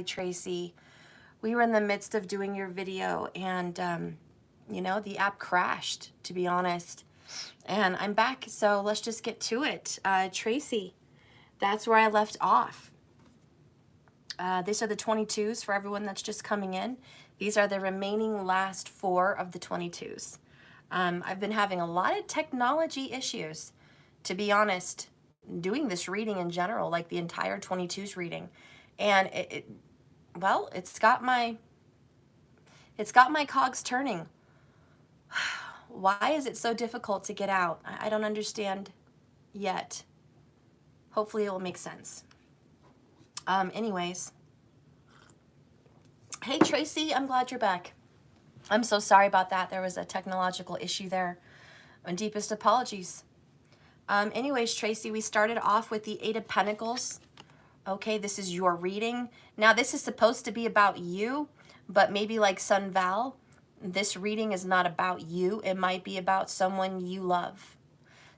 Tracy. We were in the midst of doing your video and you know, the app crashed, to be honest. And I'm back, so let's just get to it. Tracy, that's where I left off. These are the 22s for everyone that's just coming in. These are the remaining last 4 of the 22s. I've been having a lot of technology issues, to be honest, doing this reading in general, like the entire 22s reading. And well, it's got my cogs turning. Why is it so difficult to get out? I don't understand yet. Hopefully it will make sense. Anyways. Hey Tracy, I'm glad you're back. I'm so sorry about that. There was a technological issue there. My deepest apologies. Anyways, Tracy, we started off with the 8 of Pentacles. Okay, this is your reading. Now, this is supposed to be about you, but maybe like Sun Val, this reading is not about you. It might be about someone you love.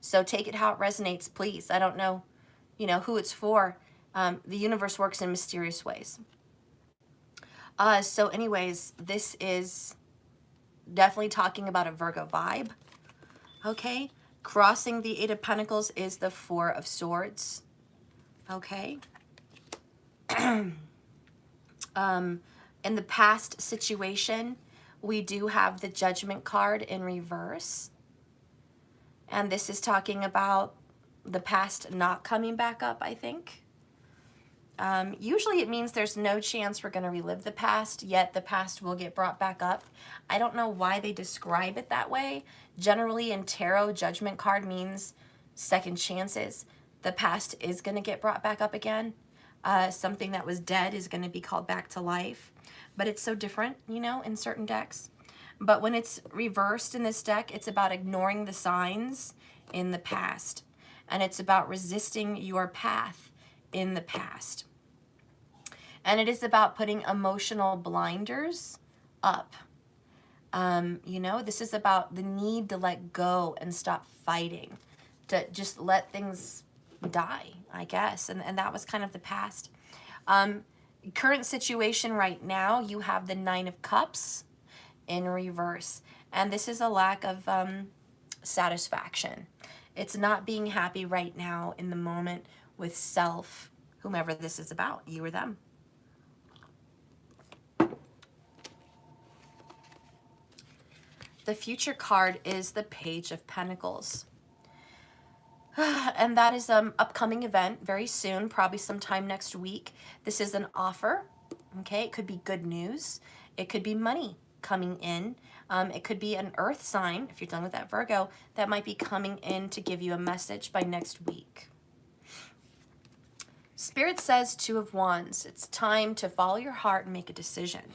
So take it how it resonates, please. I don't know, who it's for. The universe works in mysterious ways. So anyways, this is definitely talking about a Virgo vibe. Okay, crossing the 8 of Pentacles is the 4 of Swords. Okay. In the past situation, we do have the Judgment card in reverse. And this is talking about the past not coming back up, I think. Usually it means there's no chance we're going to relive the past, yet the past will get brought back up. I don't know why they describe it that way. Generally in tarot, Judgment card means second chances. The past is going to get brought back up again. Something that was dead is going to be called back to life. But it's so different, in certain decks. But when it's reversed in this deck, it's about ignoring the signs in the past. And it's about resisting your path in the past. And it is about putting emotional blinders up. This is about the need to let go and stop fighting. To just let things die, I guess. And that was kind of the past. Current situation right now, you have the 9 of Cups in reverse. And this is a lack of satisfaction. It's not being happy right now in the moment with self, whomever this is about, you or them. The future card is the Page of Pentacles. And that is an upcoming event very soon, probably sometime next week. This is an offer, okay? It could be good news. It could be money coming in. It could be an earth sign, if you're done with that Virgo, that might be coming in to give you a message by next week. Spirit says 2 of Wands. It's time to follow your heart and make a decision.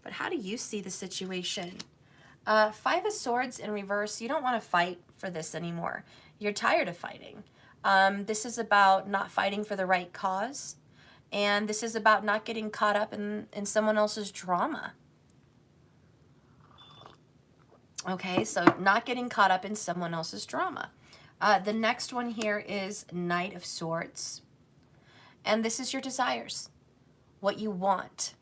But how do you see the situation? 5 of Swords in reverse. You don't want to fight for this anymore. You're tired of fighting. This is about not fighting for the right cause. And this is about not getting caught up in someone else's drama. Okay, so not getting caught up in someone else's drama. The next one here is Knight of Swords. And this is your desires. What you want.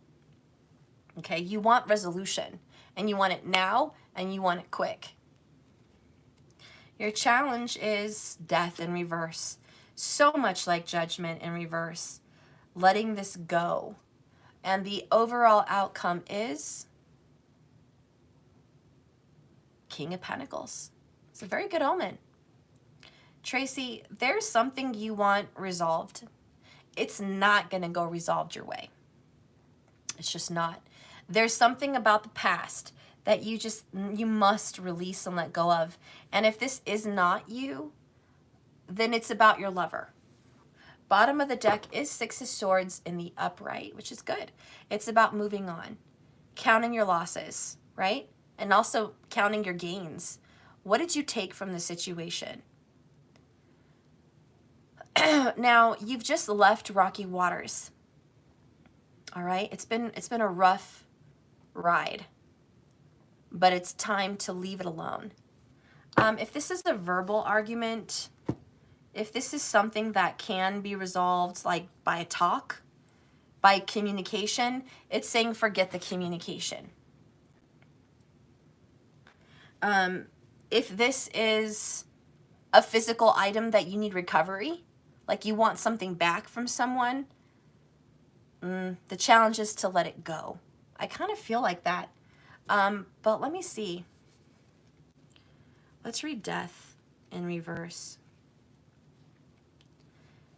Okay, you want resolution. And you want it now, and you want it quick. Your challenge is Death in reverse. So much like Judgment in reverse. Letting this go. And the overall outcome is King of Pentacles. It's a very good omen. Tracy, there's something you want resolved. It's not going to go resolved your way. It's just not. There's something about the past that you must release and let go of. And if this is not you, then it's about your lover. Bottom of the deck is 6 of Swords in the upright, which is good. It's about moving on, counting your losses, right? And also counting your gains. What did you take from the situation? Now, you've just left rocky waters. All right? It's been a rough ride. But it's time to leave it alone. If this is a verbal argument, if this is something that can be resolved like by a talk, by communication, it's saying forget the communication. If this is a physical item that you need recovery, like you want something back from someone, the challenge is to let it go. I kind of feel like that. But let me see. Let's read death in reverse.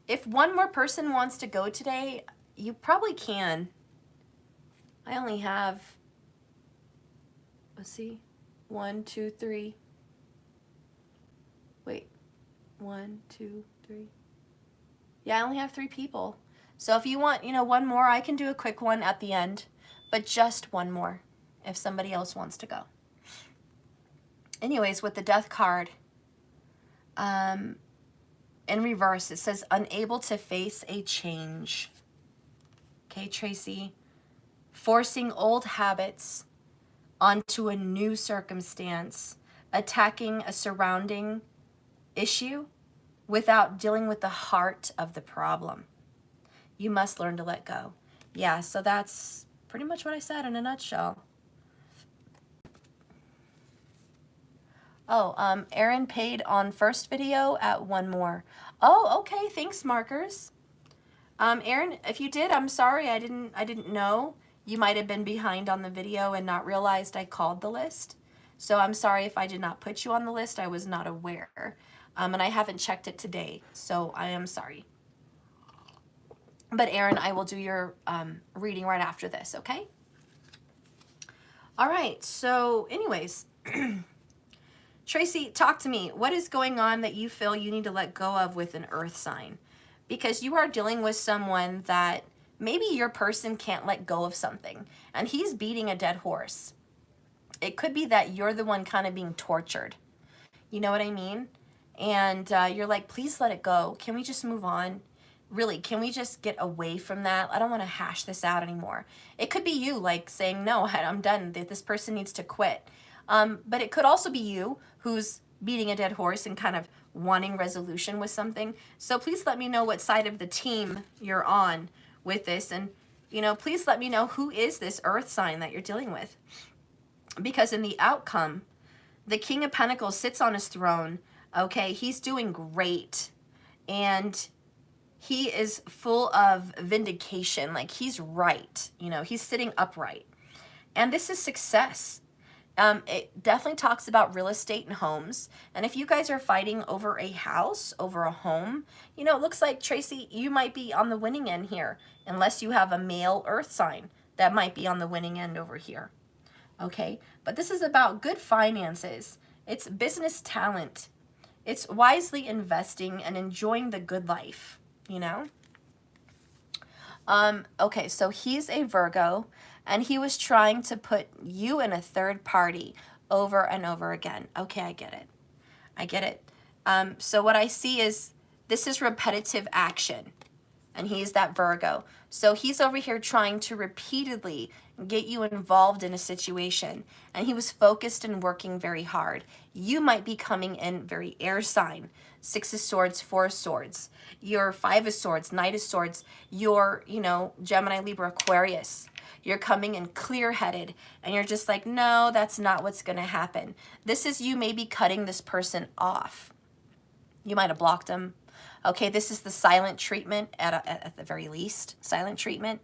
If one more person wants to go today, you probably can. I only have, let's see, 1, 2, 3. Wait, 1, 2, 3. Yeah, I only have 3 people. So if you want, one more, I can do a quick one at the end, but just one more if somebody else wants to go. Anyways, with the death card, in reverse, it says unable to face a change. Okay, Tracy, forcing old habits onto a new circumstance, attacking a surrounding issue without dealing with the heart of the problem. You must learn to let go. Yeah, so that's pretty much what I said in a nutshell. Oh, Aaron paid on first video at 1 more. Oh, okay, thanks, markers. Aaron, if you did, I'm sorry, I didn't know. You might have been behind on the video and not realized I called the list. So I'm sorry if I did not put you on the list. I was not aware. And I haven't checked it today, so I am sorry. But Aaron, I will do your reading right after this, okay? All right, so anyways, Tracy, talk to me. What is going on that you feel you need to let go of with an earth sign? Because you are dealing with someone that maybe your person can't let go of something, and he's beating a dead horse. It could be that you're the one kind of being tortured. You know what I mean? And you're like, please let it go. Can we just move on? Really, can we just get away from that? I don't want to hash this out anymore. It could be you, like, saying, no, I'm done. This person needs to quit. But it could also be you who's beating a dead horse and kind of wanting resolution with something. So please let me know what side of the team you're on with this. And, please let me know who is this earth sign that you're dealing with. Because in the outcome, the King of Pentacles sits on his throne. Okay, he's doing great. And he is full of vindication. Like, he's right. He's sitting upright. And this is success. It definitely talks about real estate and homes. And if you guys are fighting over a house, over a home, it looks like, Tracy, you might be on the winning end here, unless you have a male earth sign that might be on the winning end over here. Okay, but this is about good finances. It's business talent. It's wisely investing and enjoying the good life, Okay, so he's a Virgo, and he was trying to put you in a third party over and over again. Okay, I get it. I get it. So what I see is this is repetitive action, and he's that Virgo. So he's over here trying to repeatedly get you involved in a situation, and he was focused and working very hard. You might be coming in very air sign. 6 of Swords, 4 of Swords. You're 5 of Swords, Knight of Swords. You're, Gemini, Libra, Aquarius. You're coming in clear-headed, and you're just like, no, that's not what's going to happen. This is you maybe cutting this person off. You might have blocked them. Okay, this is the silent treatment at the very least, silent treatment.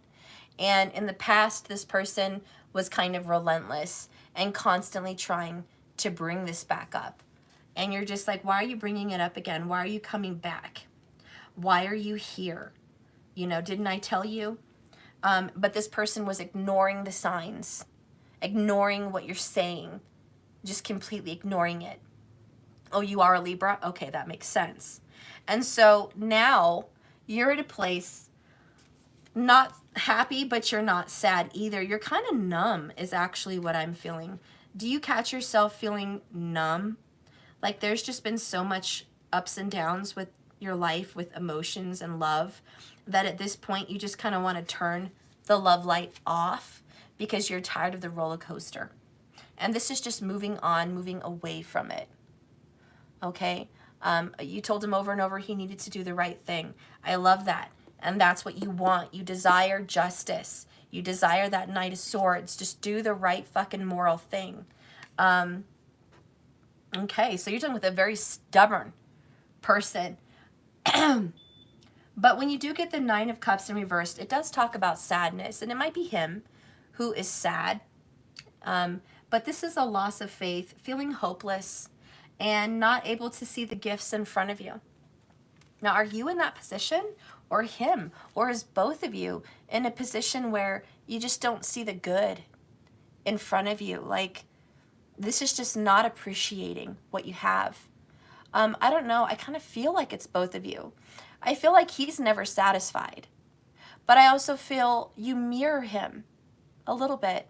And in the past, this person was kind of relentless and constantly trying to bring this back up. And you're just like, why are you bringing it up again? Why are you coming back? Why are you here? Didn't I tell you? But this person was ignoring the signs, ignoring what you're saying, just completely ignoring it. Oh, you are a Libra? Okay, that makes sense. And so now you're at a place not happy, but you're not sad either. You're kind of numb is actually what I'm feeling. Do you catch yourself feeling numb? Like there's just been so much ups and downs with your life, with emotions and love, that at this point you just kind of want to turn the love light off because you're tired of the roller coaster. And this is just moving on, moving away from it. Okay? You told him over and over he needed to do the right thing. I love that. And that's what you want. You desire justice. You desire that Knight of Swords. Just do the right fucking moral thing. Okay, so you're dealing with a very stubborn person. But when you do get the Nine of Cups in reversed, it does talk about sadness. And it might be him who is sad. But this is a loss of faith, feeling hopeless, and not able to see the gifts in front of you. Now, are you in that position, or him? Or is both of you in a position where you just don't see the good in front of you? Like, this is just not appreciating what you have. I don't know. I kind of feel like it's both of you. I feel like he's never satisfied. But I also feel you mirror him a little bit,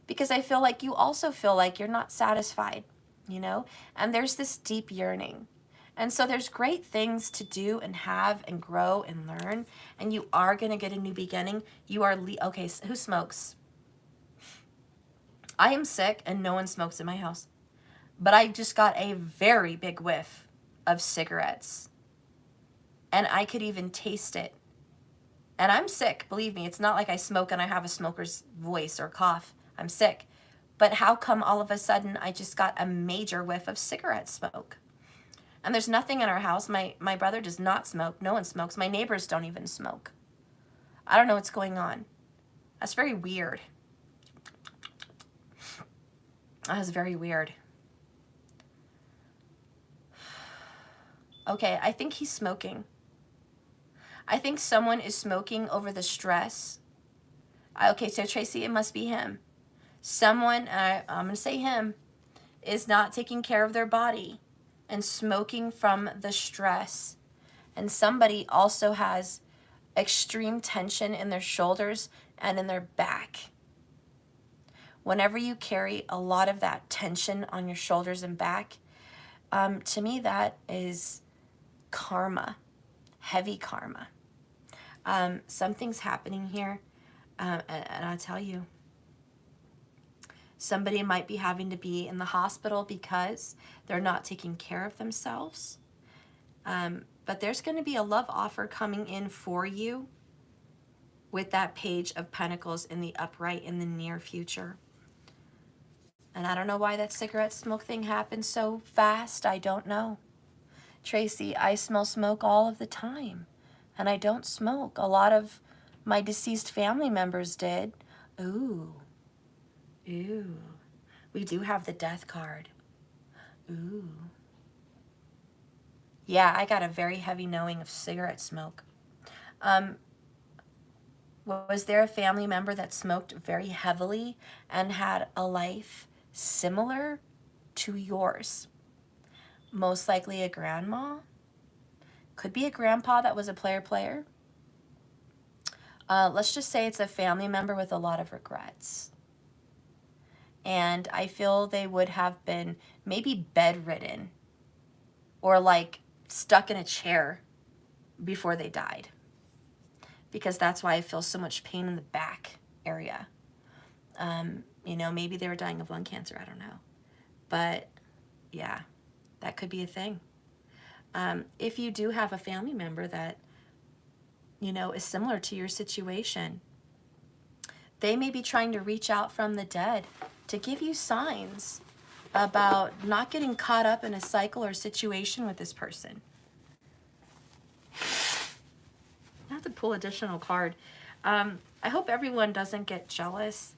because I feel like you also feel like you're not satisfied, you know? And there's this deep yearning. And so there's great things to do and have and grow and learn. And you are going to get a new beginning. You are, okay, so who smokes? I am sick and no one smokes in my house. But I just got a very big whiff of cigarettes. And I could even taste it. And I'm sick, believe me. It's not like I smoke and I have a smoker's voice or cough. I'm sick. But how come all of a sudden I just got a major whiff of cigarette smoke? And there's nothing in our house. My brother does not smoke. No one smokes. My neighbors don't even smoke. I don't know what's going on. That's very weird. That was very weird. Okay, I think he's smoking. I think someone is smoking over the stress. Okay, so Tracy, it must be him. Someone, I'm going to say him, is not taking care of their body and smoking from the stress. And somebody also has extreme tension in their shoulders and in their back. Whenever you carry a lot of that tension on your shoulders and back, to me that is karma, heavy karma. Something's happening here, and I'll tell you. Somebody might be having to be in the hospital because they're not taking care of themselves. But there's going to be a love offer coming in for you with that Page of Pentacles in the upright in the near future. And I don't know why that cigarette smoke thing happened so fast. I don't know. Tracy, I smell smoke all of the time. And I don't smoke. A lot of my deceased family members did. Ooh. Ooh. We do have the Death card. Ooh. Yeah, I got a very heavy knowing of cigarette smoke. Was there a family member that smoked very heavily and had a life similar to yours? Most likely a grandma. Could be a grandpa that was a player. Let's just say it's a family member with a lot of regrets. And I feel they would have been maybe bedridden or like stuck in a chair before they died. Because that's why I feel so much pain in the back area. You know, maybe they were dying of lung cancer. I don't know. But yeah, that could be a thing. If you do have a family member that, you know, is similar to your situation, they may be trying to reach out from the dead to give you signs about not getting caught up in a cycle or situation with this person. I have to pull additional card. I hope everyone doesn't get jealous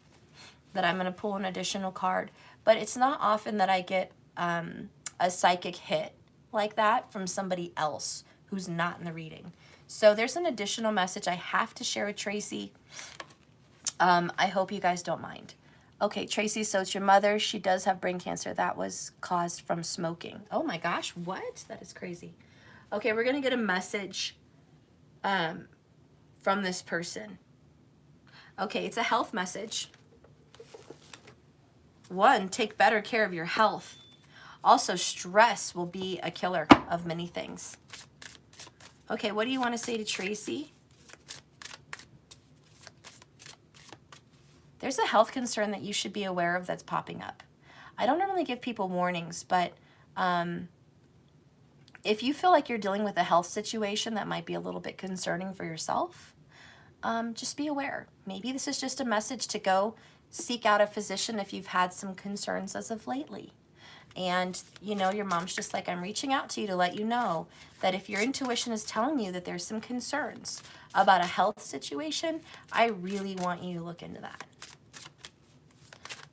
that I'm going to pull an additional card, but it's not often that I get a psychic hit like that from somebody else who's not in the reading. So there's an additional message I have to share with Tracy. I hope you guys don't mind. Okay, Tracy, so it's your mother. She does have brain cancer. That was caused from smoking. Oh my gosh, what? That is crazy. Okay, we're going to get a message from this person. Okay, it's a health message. 1, take better care of your health. Also, stress will be a killer of many things. Okay, what do you want to say to Tracy? There's a health concern that you should be aware of that's popping up. I don't normally give people warnings, but If you feel like you're dealing with a health situation that might be a little bit concerning for yourself, just be aware. Maybe this is just a message to go seek out a physician if you've had some concerns as of lately. And, you know, your mom's just like, I'm reaching out to you to let you know that if your intuition is telling you that there's some concerns about a health situation, I really want you to look into that.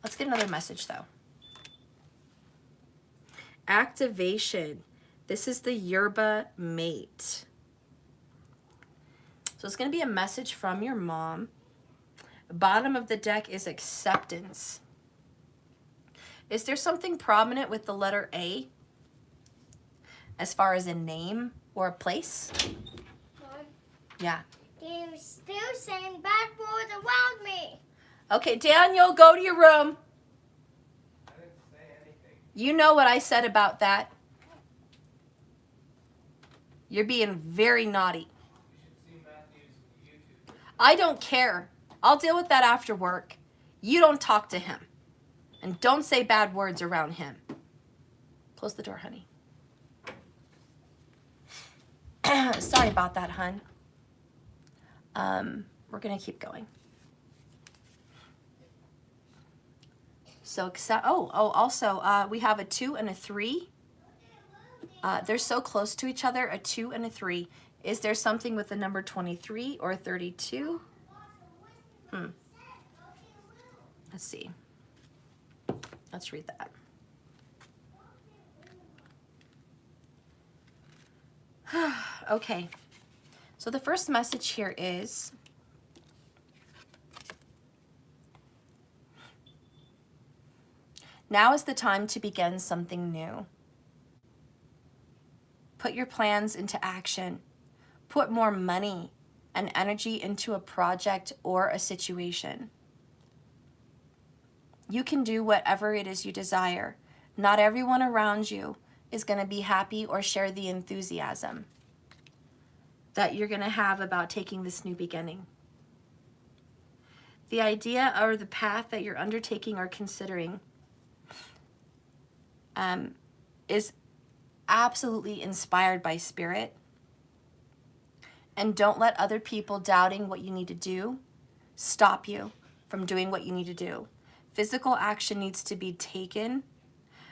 Let's get another message, though. Activation. This is the yerba mate. So it's going to be a message from your mom. Bottom of the deck is acceptance. Is there something prominent with the letter A as far as a name or a place? Mom, Yeah. they're still saying bad words around me. Okay, Daniel, go to your room. I didn't say anything. You know what I said about that. You're being very naughty. You should see Matthew's YouTube. I don't care. I'll deal with that after work. You don't talk to him. And don't say bad words around him. Close the door, honey. Sorry about that, hun. We're going to keep going. So, also, we have a 2 and a 3. They're so close to each other, a 2 and a 3. Is there something with the number 23 or 32? Let's see. Let's read that. Okay. So the first message here is now is the time to begin something new. Put your plans into action. Put more money and energy into a project or a situation. You can do whatever it is you desire. Not everyone around you is going to be happy or share the enthusiasm that you're going to have about taking this new beginning. The idea or the path that you're undertaking or considering is absolutely inspired by spirit. And don't let other people doubting what you need to do stop you from doing what you need to do. Physical action needs to be taken,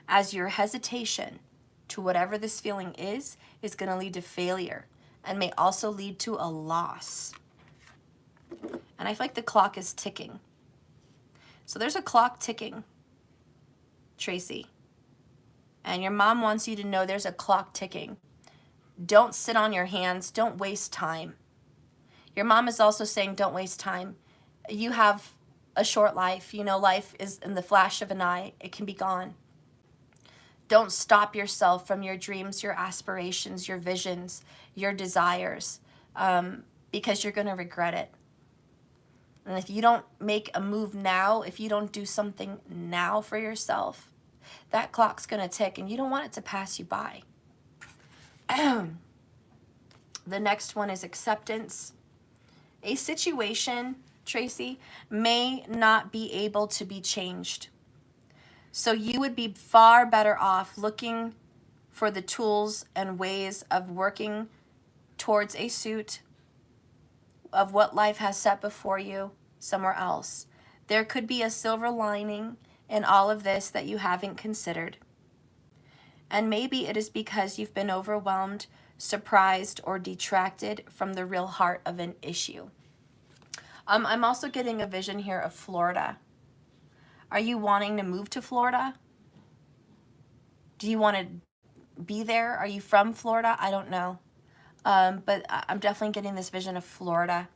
as your hesitation to whatever this feeling is going to lead to failure and may also lead to a loss. And I feel like the clock is ticking. So there's a clock ticking, Tracy. And your mom wants you to know there's a clock ticking. Don't sit on your hands. Don't waste time. Your mom is also saying don't waste time. You have a short life. You know, life is in the flash of an eye. It can be gone. Don't stop yourself from your dreams, your aspirations, your visions, your desires, because you're going to regret it. And if you don't make a move now, if you don't do something now for yourself, that clock's going to tick and you don't want it to pass you by. The next one is acceptance. A situation, Tracy, may not be able to be changed. So you would be far better off looking for the tools and ways of working towards a suit of what life has set before you somewhere else. There could be a silver lining in all of this that you haven't considered. And maybe it is because you've been overwhelmed, surprised, or detracted from the real heart of an issue. I'm also getting a vision here of Florida. Are you wanting to move to Florida? Do you want to be there? Are you from Florida? I don't know. But I'm definitely getting this vision of Florida.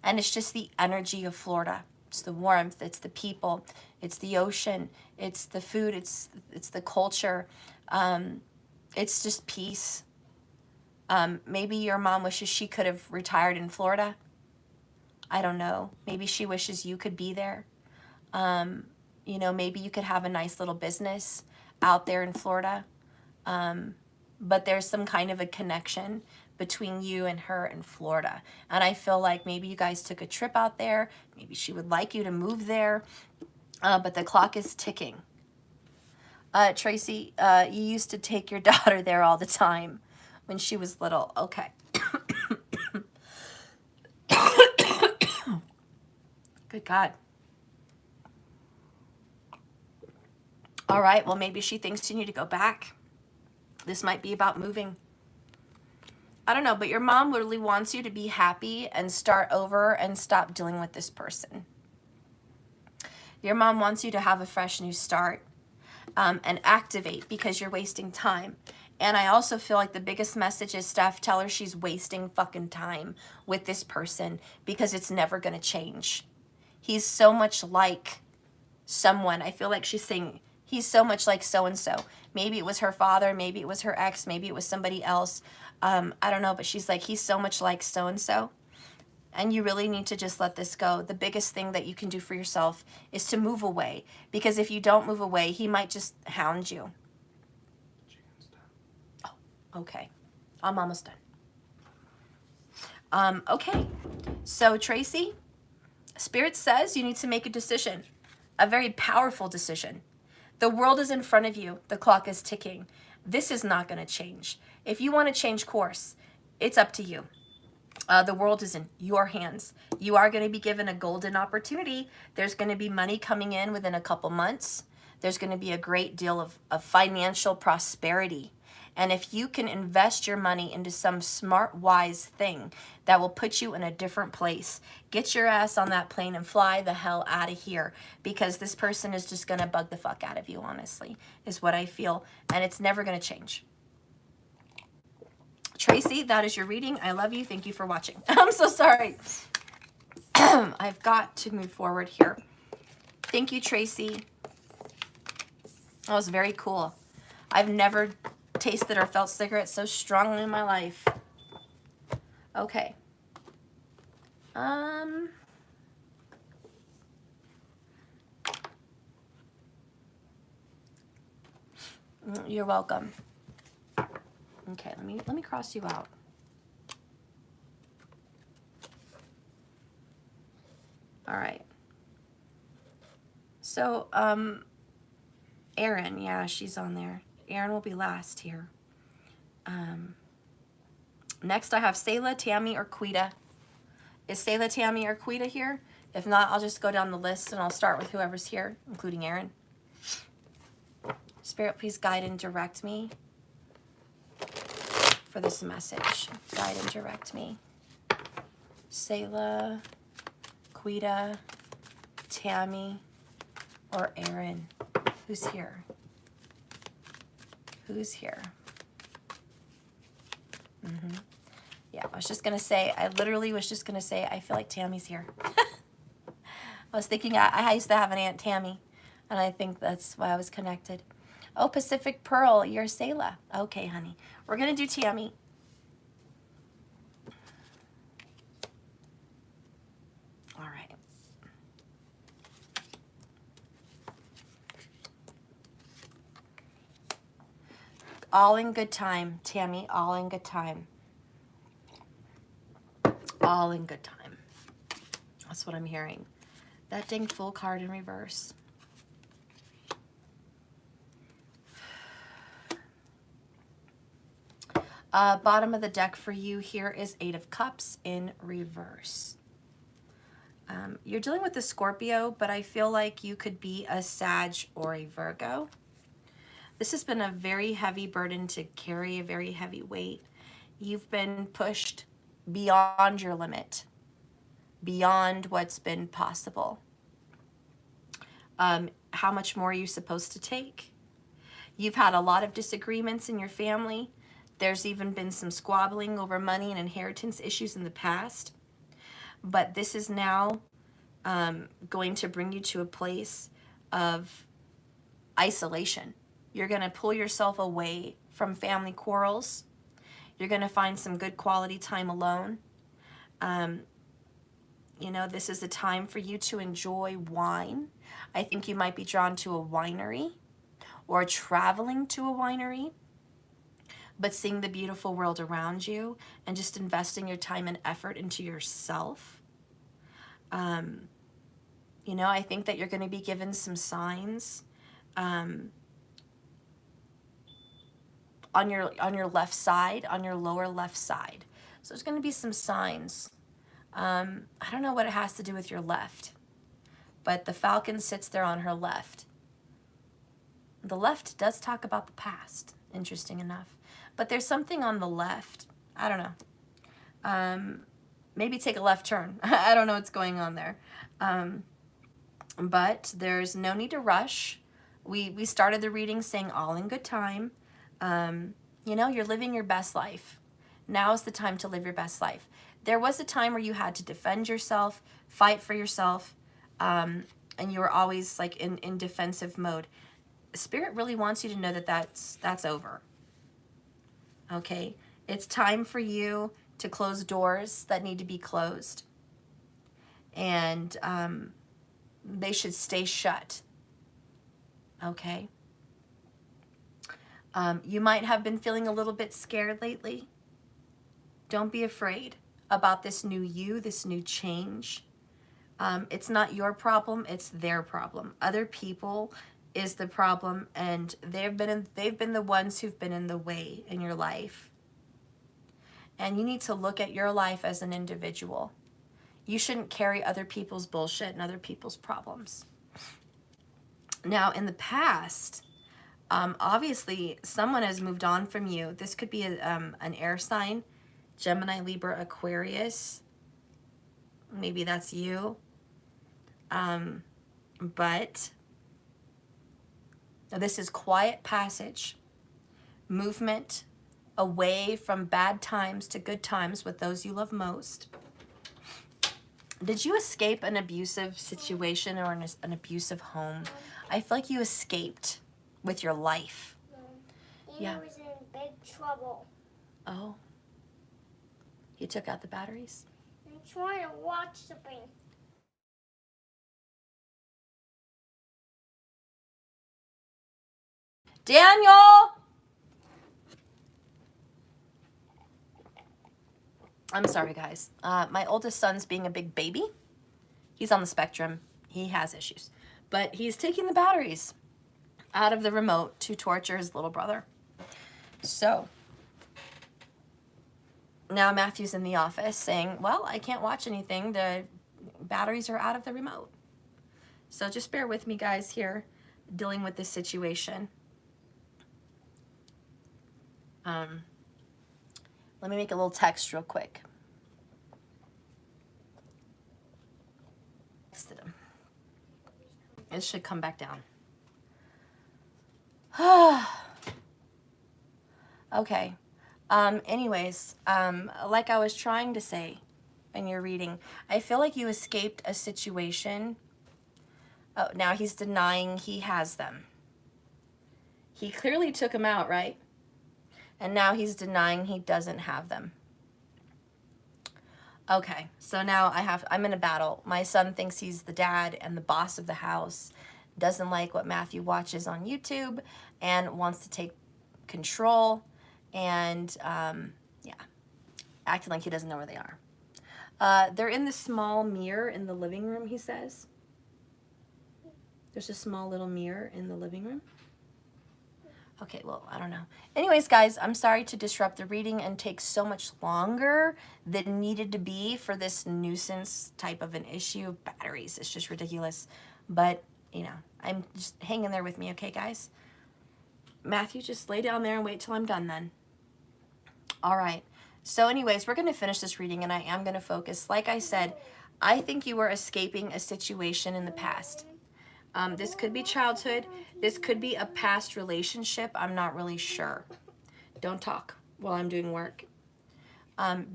And it's just the energy of Florida. It's the warmth, it's the people, it's the ocean, it's the food, it's the culture. It's just peace. Maybe your mom wishes she could have retired in Florida. I don't know. Maybe she wishes you could be there. You know, maybe you could have a nice little business out there in Florida. But there's some kind of a connection between you and her in Florida. And I feel like maybe you guys took a trip out there. Maybe she would like you to move there. But the clock is ticking. Tracy, you used to take your daughter there all the time when she was little. Okay. Good God. All right, well, maybe she thinks you need to go back. This might be about moving. I don't know, but your mom literally wants you to be happy and start over and stop dealing with this person. Your mom wants you to have a fresh new start and activate because you're wasting time. And I also feel like the biggest message is, Steph, tell her she's wasting fucking time with this person because it's never going to change. He's so much like someone. I feel like she's saying he's so much like so-and-so. Maybe it was her father, maybe it was her ex, maybe it was somebody else. I don't know, but she's like, he's so much like so-and-so. And you really need to just let this go. The biggest thing that you can do for yourself is to move away. Because if you don't move away, he might just hound you. Oh, okay. I'm almost done. Okay. So, Tracy, Spirit says you need to make a decision. A very powerful decision. The world is in front of you. The clock is ticking. This is not going to change. If you want to change course, it's up to you. The world is in your hands. You are going to be given a golden opportunity. There's going to be money coming in within a couple months. There's going to be a great deal of financial prosperity. And if you can invest your money into some smart, wise thing that will put you in a different place, get your ass on that plane and fly the hell out of here, because this person is just going to bug the fuck out of you, honestly, is what I feel. And it's never going to change. Tracy, that is your reading. I love you. Thank you for watching. I'm so sorry. I've got to move forward here. Thank you, Tracy. That was very cool. I've never tasted or felt cigarettes so strongly in my life. Okay. You're welcome. Okay, let me cross you out. All right. So, Erin, yeah, she's on there. Erin will be last here. Next, I have Sayla, Tammy, or Quita. Is Sayla, Tammy, or Quita here? If not, I'll just go down the list and I'll start with whoever's here, including Erin. Spirit, please guide and direct me for this message. Guide and direct me. Sayla, Quita, Tammy, or Erin. Who's here? Who's here? Yeah, I was just going to say, I literally was just going to say, I feel like Tammy's here. I was thinking I used to have an Aunt Tammy, and I think that's why I was connected. Oh, Pacific Pearl, you're Sayla. Okay, honey. We're going to do Tammy. All right. All in good time, Tammy. All in good time. All in good time. That's what I'm hearing. That dang Fool card in reverse. Bottom of the deck for you here is Eight of Cups in reverse. You're dealing with a Scorpio, but I feel like you could be a Sag or a Virgo. This has been a very heavy burden to carry, a very heavy weight. You've been pushed beyond your limit, beyond what's been possible. How much more are you supposed to take? You've had a lot of disagreements in your family. There's even been some squabbling over money and inheritance issues in the past. But this is now going to bring you to a place of isolation. You're going to pull yourself away from family quarrels. You're going to find some good quality time alone. You know, this is a time for you to enjoy wine. I think you might be drawn to a winery or traveling to a winery, but seeing the beautiful world around you and just investing your time and effort into yourself. You know, I think that you're going to be given some signs. on your left side, on your lower left side. So there's going to be some signs. I don't know what it has to do with your left, but the falcon sits there on her left. The left does talk about the past, interesting enough. But there's something on the left. I don't know. Maybe take a left turn. I don't know what's going on there. But there's no need to rush. We started the reading saying all in good time. You know, you're living your best life. Now is the time to live your best life. There was a time where you had to defend yourself, fight for yourself, and you were always like in defensive mode. Spirit really wants you to know that that's over. Okay? It's time for you to close doors that need to be closed. And they should stay shut. Okay? You might have been feeling a little bit scared lately. Don't be afraid about this new you, this new change. It's not your problem, it's their problem. Other people is the problem, and they've been the ones who've been in the way in your life. And you need to look at your life as an individual. You shouldn't carry other people's bullshit and other people's problems. Now, in the past, obviously, someone has moved on from you. This could be an air sign, Gemini, Libra, Aquarius. Maybe that's you. But this is quiet passage, movement away from bad times to good times with those you love most. Did you escape an abusive situation or an abusive home? I feel like you escaped with your life. He was in big trouble. Oh. He took out the batteries? I'm trying to watch something. Daniel! I'm sorry, guys. My oldest son's being a big baby. He's on the spectrum. He has issues. But he's taking the batteries out of the remote to torture his little brother. So, now Matthew's in the office saying, well, I can't watch anything. The batteries are out of the remote. So just bear with me, guys, here, dealing with this situation. Let me make a little text real quick. Texted him. It should come back down. Okay. Anyways, like I was trying to say in your reading, I feel like you escaped a situation. Oh, now he's denying he has them. He clearly took them out, right? And now he's denying he doesn't have them. Okay, so now I'm in a battle. My son thinks he's the dad and the boss of the house, doesn't like what Matthew watches on YouTube, and wants to take control, and yeah, acting like he doesn't know where they are. They're in the small mirror in the living room, he says. There's a small little mirror in the living room. Okay, well, I don't know. Anyways, guys, I'm sorry to disrupt the reading and take so much longer than needed to be for this nuisance type of an issue of batteries. It's just ridiculous. But, you know, I'm just hanging there with me, okay, guys? Matthew, just lay down there and wait till I'm done then. All right. So anyways, we're going to finish this reading, and I am going to focus. Like I said, I think you were escaping a situation in the past. This could be childhood. This could be a past relationship. I'm not really sure. Don't talk while I'm doing work.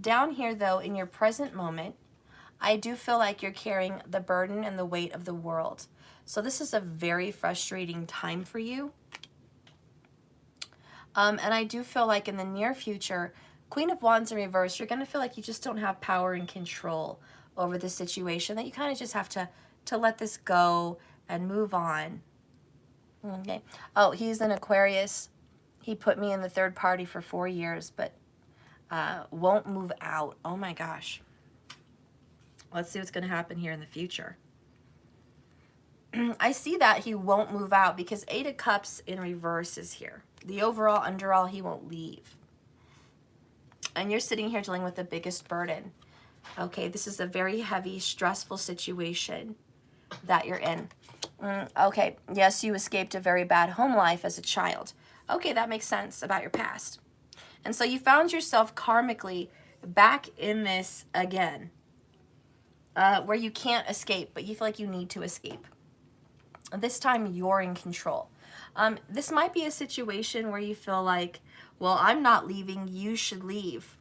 Down here, though, in your present moment, I do feel like you're carrying the burden and the weight of the world. So this is a very frustrating time for you. And I do feel like in the near future, Queen of Wands in reverse, you're going to feel like you just don't have power and control over the situation, that you kind of just have to let this go and move on. Okay. Oh, he's an Aquarius. He put me in the third party for 4 years, but won't move out. Oh my gosh. Let's see what's going to happen here in the future. I see that he won't move out because 8 of Cups in reverse is here. The overall, underall, he won't leave. And you're sitting here dealing with the biggest burden. Okay, this is a very heavy, stressful situation that you're in. Okay, yes, you escaped a very bad home life as a child. Okay, that makes sense about your past. And so you found yourself karmically back in this again, where you can't escape, but you feel like you need to escape. This time you're in control. This might be a situation where you feel like, well, I'm not leaving, you should leave.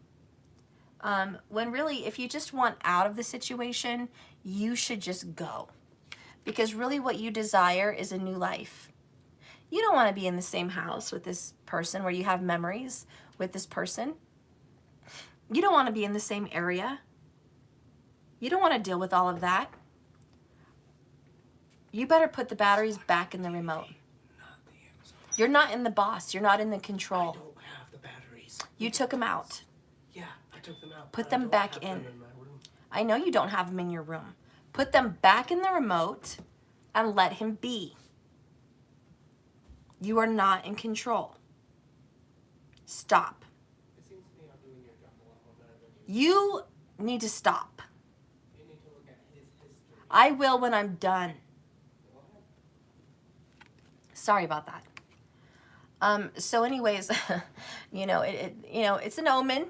When really, if you just want out of the situation, you should just go. Because really what you desire is a new life. You don't want to be in the same house with this person where you have memories with this person. You don't want to be in the same area. You don't want to deal with all of that. You better put the batteries back in the remote. You're not in the boss. You're not in the control. I don't have the batteries. You took them out. Yeah, I took them out. Put but I them don't back have in. them my room. I know you don't have them in your room. Put them back in the remote and let him be. You are not in control. Stop. It seems to me I'm doing your job a lot more better than you. You need to stop. You need to look at his history. I will when I'm done. Go ahead. Sorry about that. So anyways, it's an omen.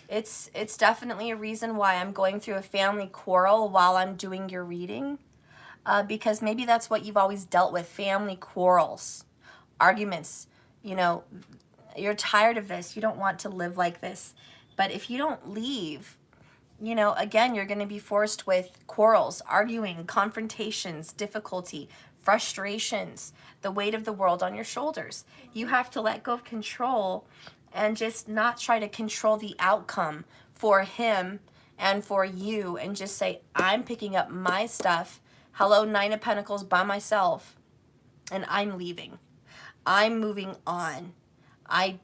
It's definitely a reason why I'm going through a family quarrel while I'm doing your reading. Because maybe that's what you've always dealt with, family quarrels, arguments. You're tired of this. You don't want to live like this. But if you don't leave, again, you're going to be forced with quarrels, arguing, confrontations, difficulty, frustrations, the weight of the world on your shoulders. You have to let go of control and just not try to control the outcome for him and for you, and just say, I'm picking up my stuff. Hello, Nine of Pentacles, by myself, and I'm leaving. I'm moving on. I'm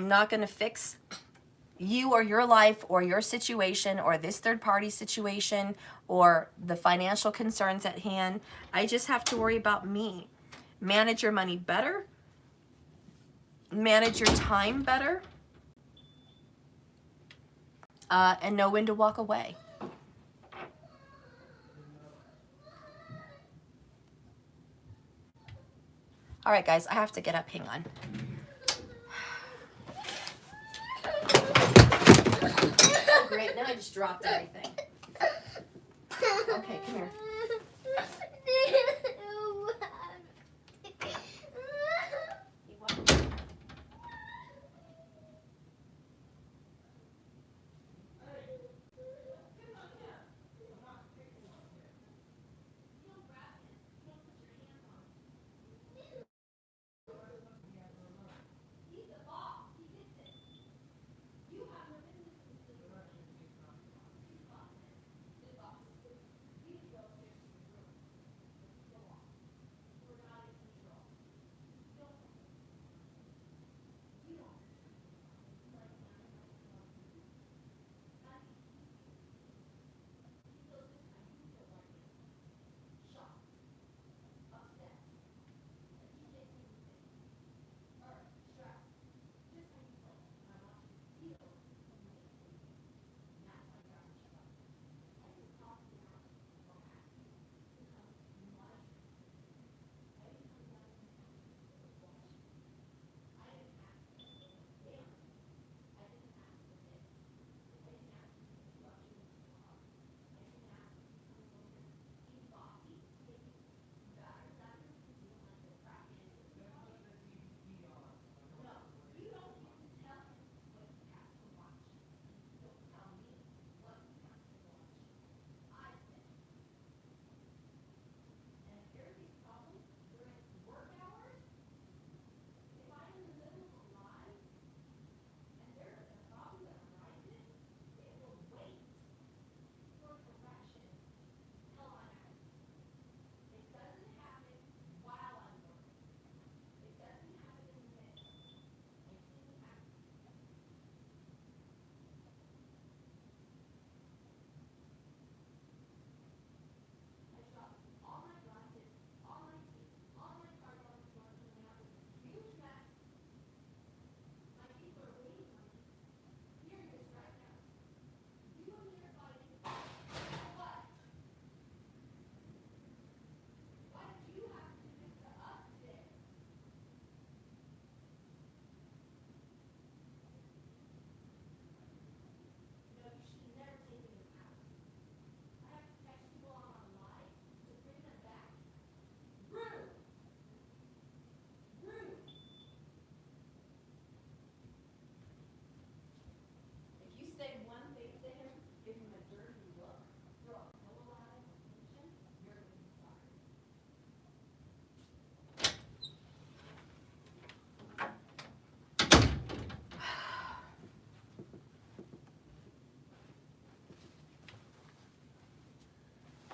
not going to fix you or your life or your situation or this third party situation or the financial concerns at hand. I just have to worry about me. Manage your money better. Manage your time better. And know when to walk away. All right, guys, I have to get up. Hang on. Oh, great. Now I just dropped everything. Okay, come here.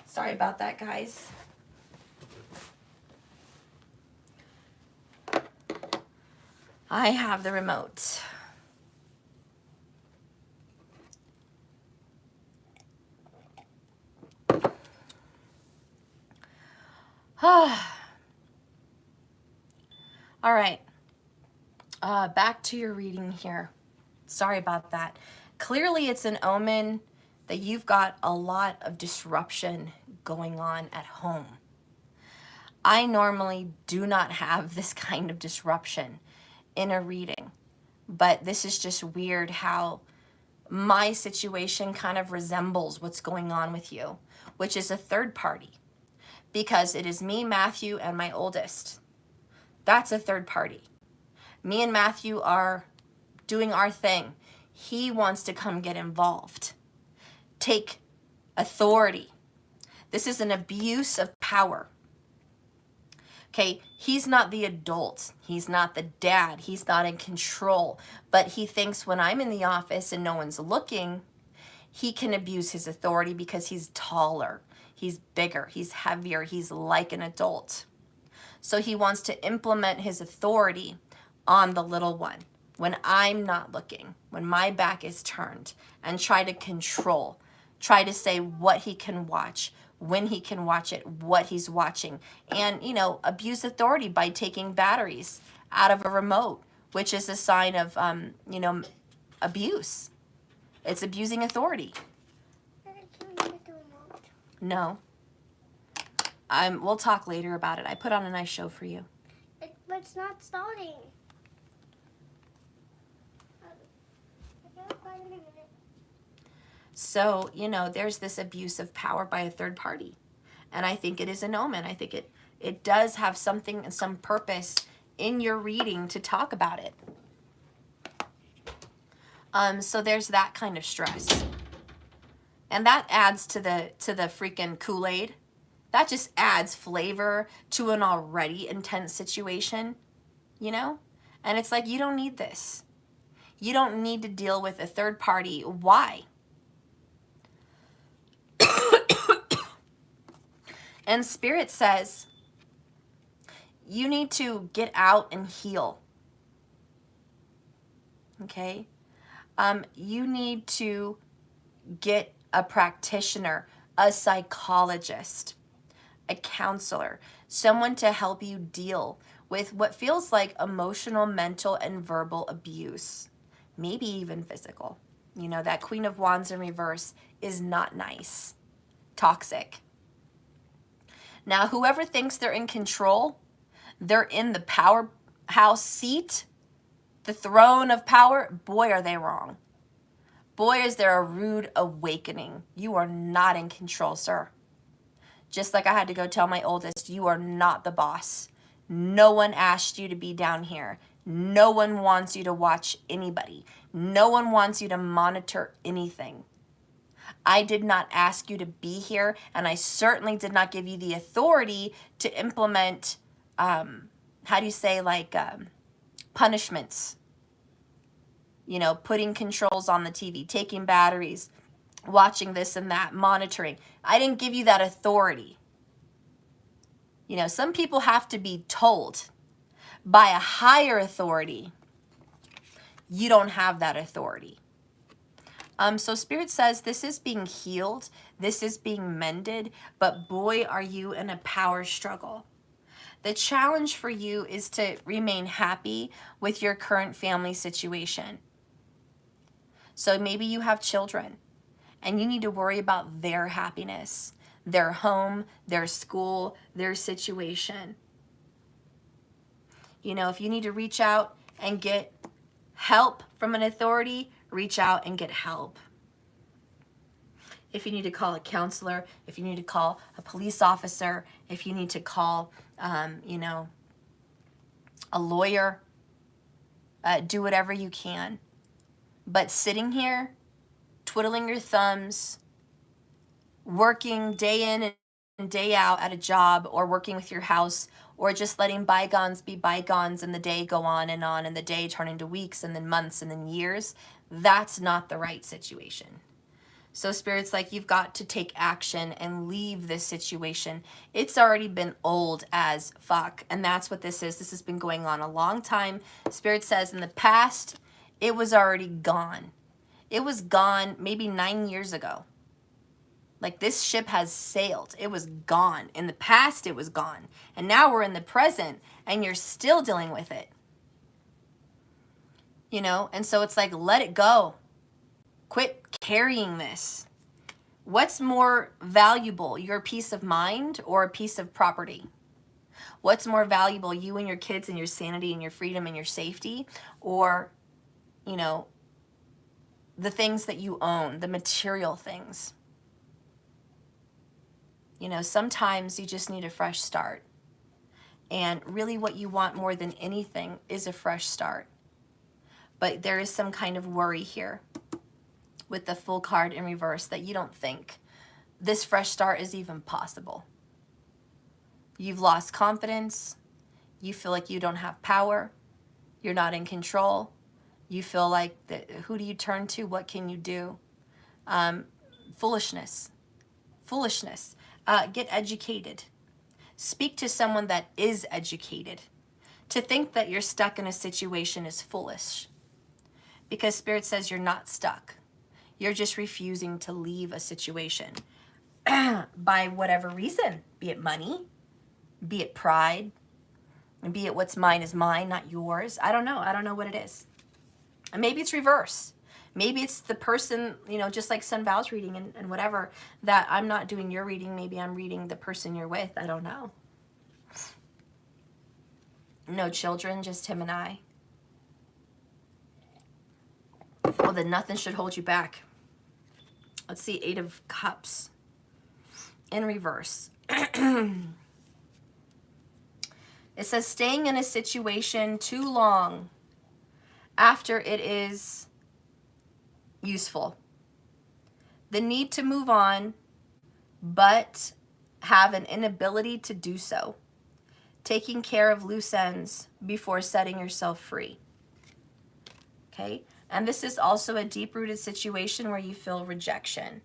Sorry about that, guys. I have the remote. All right. Back to your reading here. Sorry about that. Clearly, it's an omen that you've got a lot of disruption going on at home. I normally do not have this kind of disruption in a reading, but this is just weird how my situation kind of resembles what's going on with you, which is a third party, because it is me, Matthew, and my oldest. That's a third party. Me and Matthew are doing our thing. He wants to come get involved, take authority. This is an abuse of power. Okay, he's not the adult. He's not the dad. He's not in control. But he thinks when I'm in the office and no one's looking, he can abuse his authority because he's taller, he's bigger, he's heavier, he's like an adult. So he wants to implement his authority on the little one when I'm not looking, when my back is turned, and try to control, try to say what he can watch, when he can watch it, what he's watching, and, you know, abuse authority by taking batteries out of a remote, which is a sign of, you know, abuse. It's abusing authority. No. We'll talk later about it. I put on a nice show for you. But it's not starting. I can't find it. So, you know, there's this abuse of power by a third party. And I think it is an omen. I think it does have something and some purpose in your reading to talk about it. So there's that kind of stress. And that adds to the freaking Kool-Aid. That just adds flavor to an already intense situation, you know? And it's like, you don't need this. You don't need to deal with a third party. Why? And Spirit says, you need to get out and heal. Okay? You need to get a practitioner, a psychologist, a counselor, someone to help you deal with what feels like emotional, mental, and verbal abuse, maybe even physical. You know, that Queen of Wands in reverse is not nice, toxic. Now, whoever thinks they're in control, they're in the powerhouse seat, the throne of power, boy, are they wrong. Boy, is there a rude awakening. You are not in control, sir. Just like I had to go tell my oldest, you are not the boss. No one asked you to be down here. No one wants you to watch anybody. No one wants you to monitor anything. I did not ask you to be here, and I certainly did not give you the authority to implement, punishments. You know, putting controls on the TV, taking batteries, watching this and that, monitoring. I didn't give you that authority. You know, some people have to be told by a higher authority, you don't have that authority. So Spirit says this is being healed, this is being mended, but boy, are you in a power struggle. The challenge for you is to remain happy with your current family situation. So maybe you have children and you need to worry about their happiness, their home, their school, their situation. You know, if you need to reach out and get help from an authority, reach out and get help. If you need to call a counselor, if you need to call a police officer, if you need to call, you know, a lawyer, do whatever you can. But sitting here, twiddling your thumbs, working day in and day out at a job, or working with your house, or just letting bygones be bygones and the day go on and the day turn into weeks and then months and then years, that's not the right situation. So Spirit's like, you've got to take action and leave this situation. It's already been old as fuck. And that's what this is. This has been going on a long time. Spirit says in the past, it was already gone. It was gone maybe 9 years ago. Like, this ship has sailed. It was gone. In the past, it was gone. And now we're in the present, and you're still dealing with it. You know? And so it's like, let it go. Quit carrying this. What's more valuable, your peace of mind or a piece of property? What's more valuable, you and your kids and your sanity and your freedom and your safety, or, you know, the things that you own, the material things? You know, sometimes you just need a fresh start. And really what you want more than anything is a fresh start. But there is some kind of worry here with the Fool card in reverse that you don't think this fresh start is even possible. You've lost confidence. You feel like you don't have power. You're not in control. You feel like, who do you turn to? What can you do? Foolishness. Foolishness. Get educated. Speak to someone that is educated. To think that you're stuck in a situation is foolish. Because Spirit says you're not stuck. You're just refusing to leave a situation. By whatever reason. Be it money. Be it pride. Be it what's mine is mine, not yours. I don't know. I don't know what it is. And maybe it's reverse. Maybe it's the person, you know, just like Sun Val's reading and whatever, that I'm not doing your reading. Maybe I'm reading the person you're with. I don't know. No children, just him and I. Well, then nothing should hold you back. Let's see, 8 of Cups in reverse. It says staying in a situation too long after it is useful. The need to move on, but have an inability to do so. Taking care of loose ends before setting yourself free. Okay? And this is also a deep-rooted situation where you feel rejection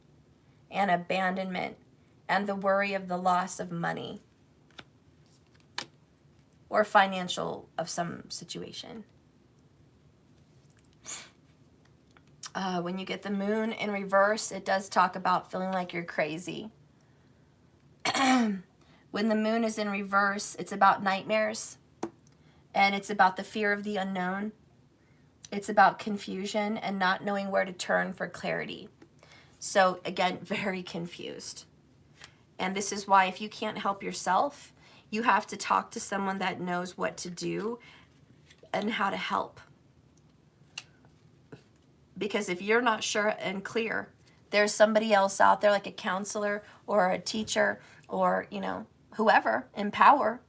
and abandonment and the worry of the loss of money or financial of some situation. When you get the moon in reverse, it does talk about feeling like you're crazy. When the moon is in reverse, it's about nightmares, and it's about the fear of the unknown. It's about confusion and not knowing where to turn for clarity. So again, very confused. And this is why if you can't help yourself, you have to talk to someone that knows what to do and how to help. Because if you're not sure and clear, there's somebody else out there, like a counselor or a teacher or, you know, whoever in power,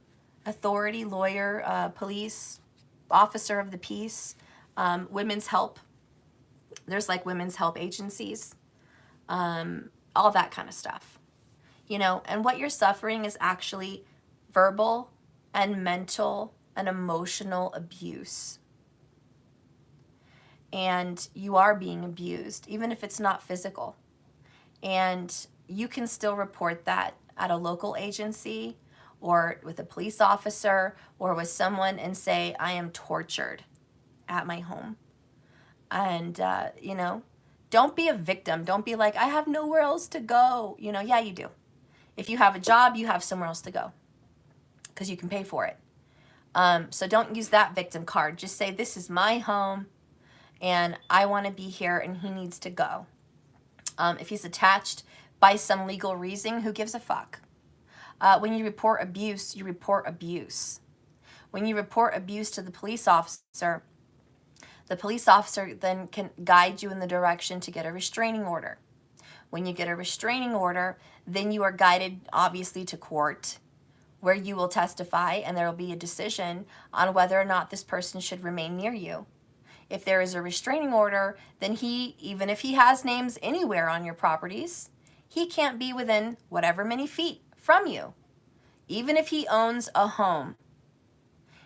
authority, lawyer, police, officer of the peace, women's help. There's like women's help agencies, all that kind of stuff. You know, and what you're suffering is actually verbal and mental and emotional abuse. And you are being abused, even if it's not physical. And you can still report that at a local agency or with a police officer or with someone and say, I am tortured at my home. And, you know, don't be a victim. Don't be like, I have nowhere else to go. You know, yeah, you do. If you have a job, you have somewhere else to go because you can pay for it. So don't use that victim card. Just say, this is my home and I want to be here and he needs to go. If he's attached by some legal reason, who gives a fuck? When you report abuse, you report abuse. When you report abuse to the police officer then can guide you in the direction to get a restraining order. When you get a restraining order, then you are guided, obviously, to court, where you will testify, and there will be a decision on whether or not this person should remain near you. If there is a restraining order, then he, even if he has names anywhere on your properties, he can't be within whatever many feet from you. Even if he owns a home,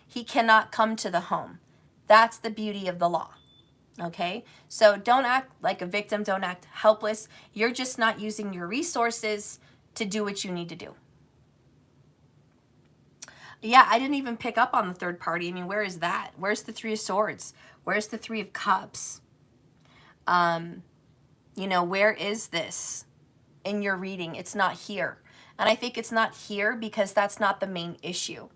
he cannot come to the home. That's the beauty of the law. Okay? So don't act like a victim. Don't act helpless. You're just not using your resources to do what you need to do. Yeah, I didn't even pick up on the third party. I mean, where is that? Where's the Three of Swords? Where's the Three of Cups? You know, where is this in your reading? It's not here. And I think it's not here because that's not the main issue.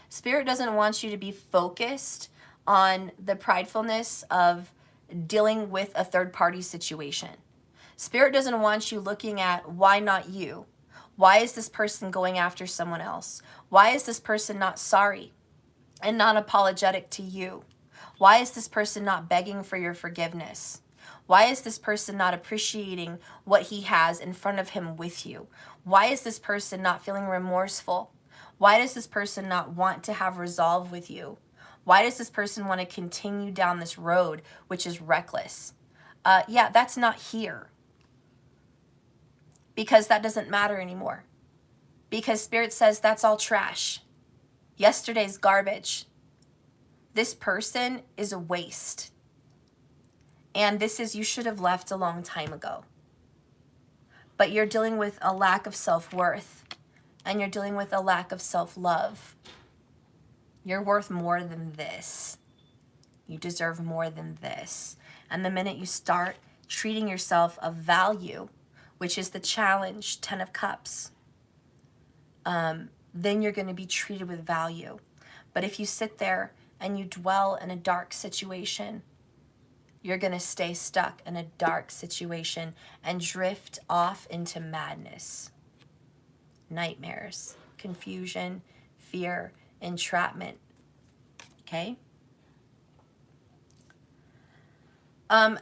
Spirit doesn't want you to be focused on the pridefulness of dealing with a third party situation. Spirit doesn't want you looking at why not you? Why is this person going after someone else? Why is this person not sorry and not apologetic to you? Why is this person not begging for your forgiveness? Why is this person not appreciating what he has in front of him with you? Why is this person not feeling remorseful? Why does this person not want to have resolve with you? Why does this person want to continue down this road, which is reckless? Yeah, that's not here. Because that doesn't matter anymore. Because Spirit says that's all trash. Yesterday's garbage. This person is a waste. And this is, you should have left a long time ago. But you're dealing with a lack of self-worth. And you're dealing with a lack of self-love. You're worth more than this. You deserve more than this. And the minute you start treating yourself of value, which is the challenge, 10 of Cups, then you're going to be treated with value. But if you sit there and you dwell in a dark situation, you're going to stay stuck in a dark situation and drift off into madness, nightmares, confusion, fear, entrapment. Okay?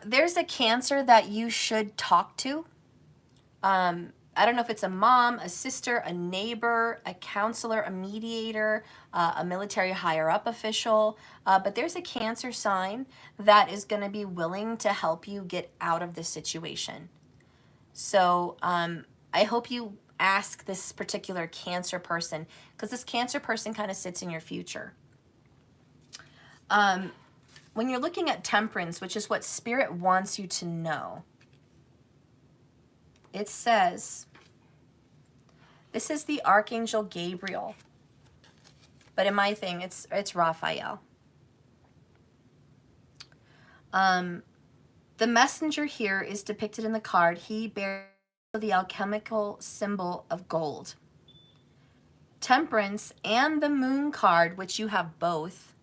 There's a Cancer that you should talk to. I don't know if it's a mom, a sister, a neighbor, a counselor, a mediator, a military higher up official, but there's a Cancer sign that is going to be willing to help you get out of this situation. So I hope you ask this particular Cancer person, because this Cancer person kind of sits in your future. When you're looking at Temperance, which is what Spirit wants you to know, it says, this is the Archangel Gabriel, but in my thing, it's Raphael. The messenger here is depicted in the card. He bears the alchemical symbol of gold. Temperance and the Moon card, which you have both,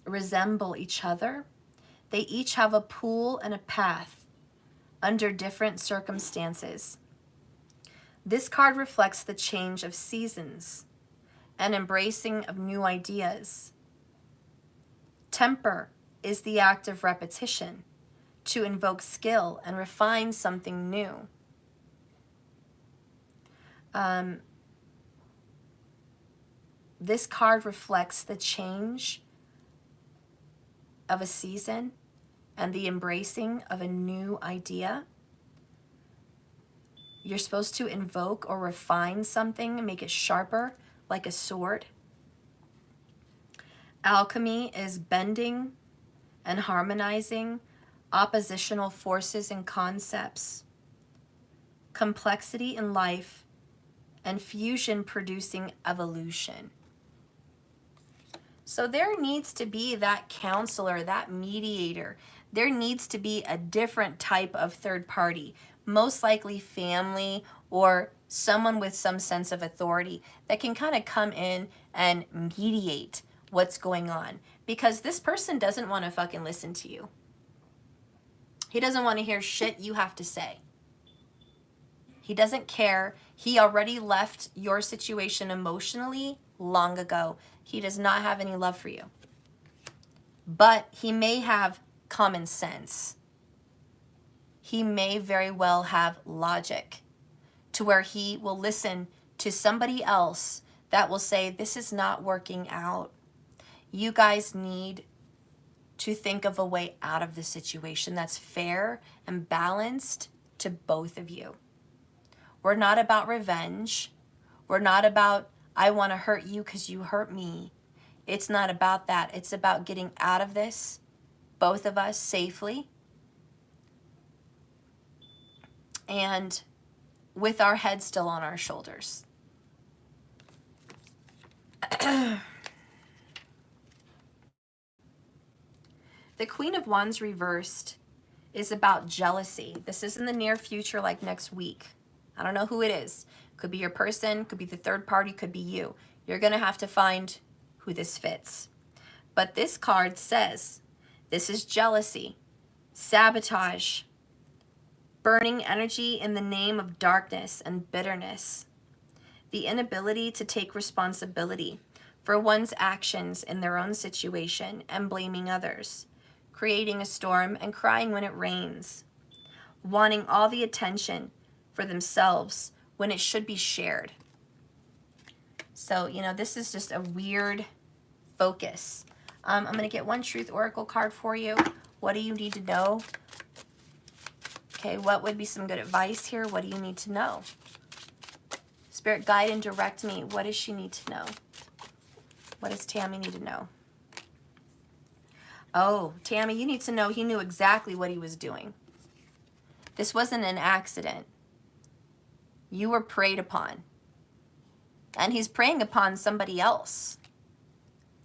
resemble each other. They each have a pool and a path under different circumstances. This card reflects the change of seasons and embracing of new ideas. Temper is the act of repetition to invoke skill and refine something new. This card reflects the change of a season and the embracing of a new idea. You're supposed to invoke or refine something and make it sharper, like a sword. Alchemy is bending and harmonizing oppositional forces and concepts. Complexity in life and fusion producing evolution. So there needs to be that counselor, that mediator. There needs to be a different type of third party, most likely family or someone with some sense of authority that can kind of come in and mediate what's going on. Because this person doesn't want to fucking listen to you. He doesn't want to hear shit you have to say. He doesn't care. He already left your situation emotionally long ago. He does not have any love for you. But he may have common sense. He may very well have logic to where he will listen to somebody else that will say, this is not working out. You guys need to think of a way out of the situation that's fair and balanced to both of you. We're not about revenge. We're not about, I want to hurt you because you hurt me. It's not about that. It's about getting out of this, both of us, safely, and with our head still on our shoulders. The Queen of Wands reversed is about jealousy. This is in the near future, like next week. I don't know who it is. Could be your person, could be the third party, could be you. You're going to have to find who this fits. But this card says this is jealousy, sabotage, burning energy in the name of darkness and bitterness, the inability to take responsibility for one's actions in their own situation and blaming others, creating a storm and crying when it rains, wanting all the attention for themselves when it should be shared. So, you know, this is just a weird focus. I'm going to get one Truth Oracle card for you. What do you need to know? Okay, what would be some good advice here? What do you need to know? Spirit, guide and direct me. What does she need to know? What does Tammy need to know? Oh, Tammy, you need to know he knew exactly what he was doing. This wasn't an accident. You were preyed upon. And he's preying upon somebody else.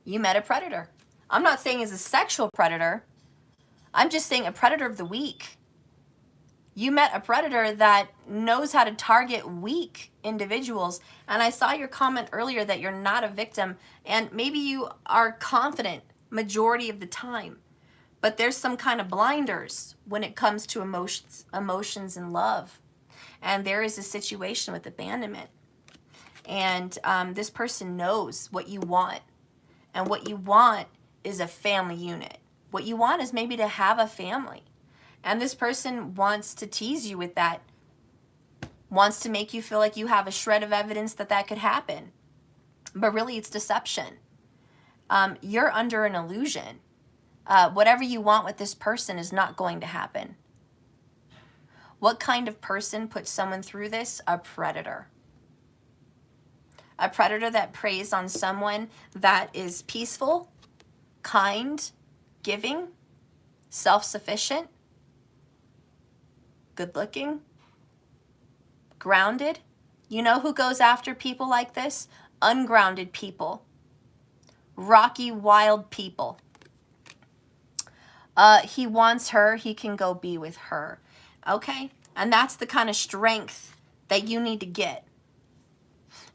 You met a predator. I'm not saying he's a sexual predator. I'm just saying a predator of the weak. You met a predator that knows how to target weak individuals. And I saw your comment earlier that you're not a victim. And maybe you are confident majority of the time. But there's some kind of blinders when it comes to emotions and love. And there is a situation with abandonment. And this person knows what you want. And what you want is a family unit. What you want is maybe to have a family. And this person wants to tease you with that. Wants to make you feel like you have a shred of evidence that that could happen. But really it's deception. You're under an illusion. Whatever you want with this person is not going to happen. What kind of person puts someone through this? A predator. A predator that preys on someone that is peaceful, kind, giving, self-sufficient, good-looking, grounded. You know who goes after people like this? Ungrounded people. Rocky, wild people. He wants her, he can go be with her. Okay? And that's the kind of strength that you need to get.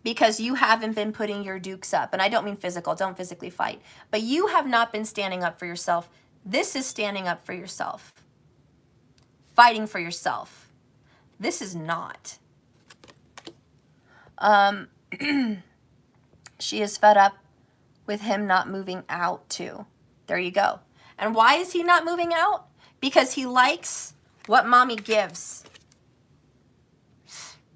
Because you haven't been putting your dukes up. And I don't mean physical, don't physically fight. But you have not been standing up for yourself. This is standing up for yourself. Fighting for yourself. This is not. She is fed up with him not moving out too. There you go. And why is he not moving out? Because he likes what mommy gives.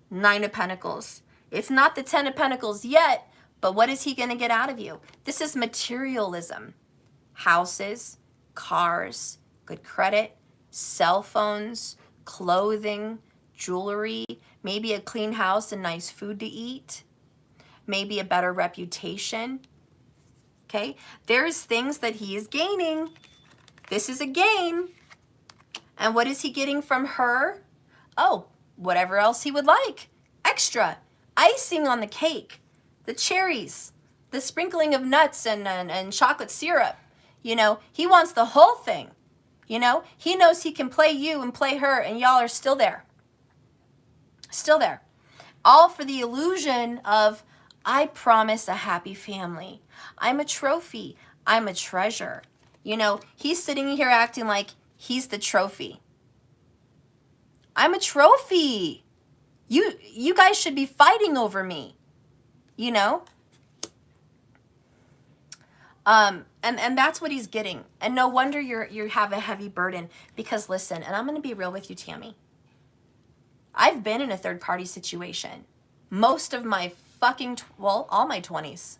9 of Pentacles. It's not the 10 of Pentacles yet, but what is he going to get out of you? This is materialism. Houses, cars, good credit, cell phones, clothing, jewelry, maybe a clean house and nice food to eat, maybe a better reputation. Okay? There's things that he is gaining. This is a gain. And what is he getting from her? Oh, whatever else he would like. Extra. Icing on the cake. The cherries. The sprinkling of nuts and chocolate syrup. You know, he wants the whole thing. You know, he knows he can play you and play her and y'all are still there. Still there. All for the illusion of, I promise a happy family. I'm a trophy. I'm a treasure. You know, he's sitting here acting like he's the trophy. I'm a trophy. You guys should be fighting over me. You know? And that's what he's getting. And no wonder you have a heavy burden. Because listen, and I'm going to be real with you, Tammy. I've been in a third party situation. Most of my all my 20s.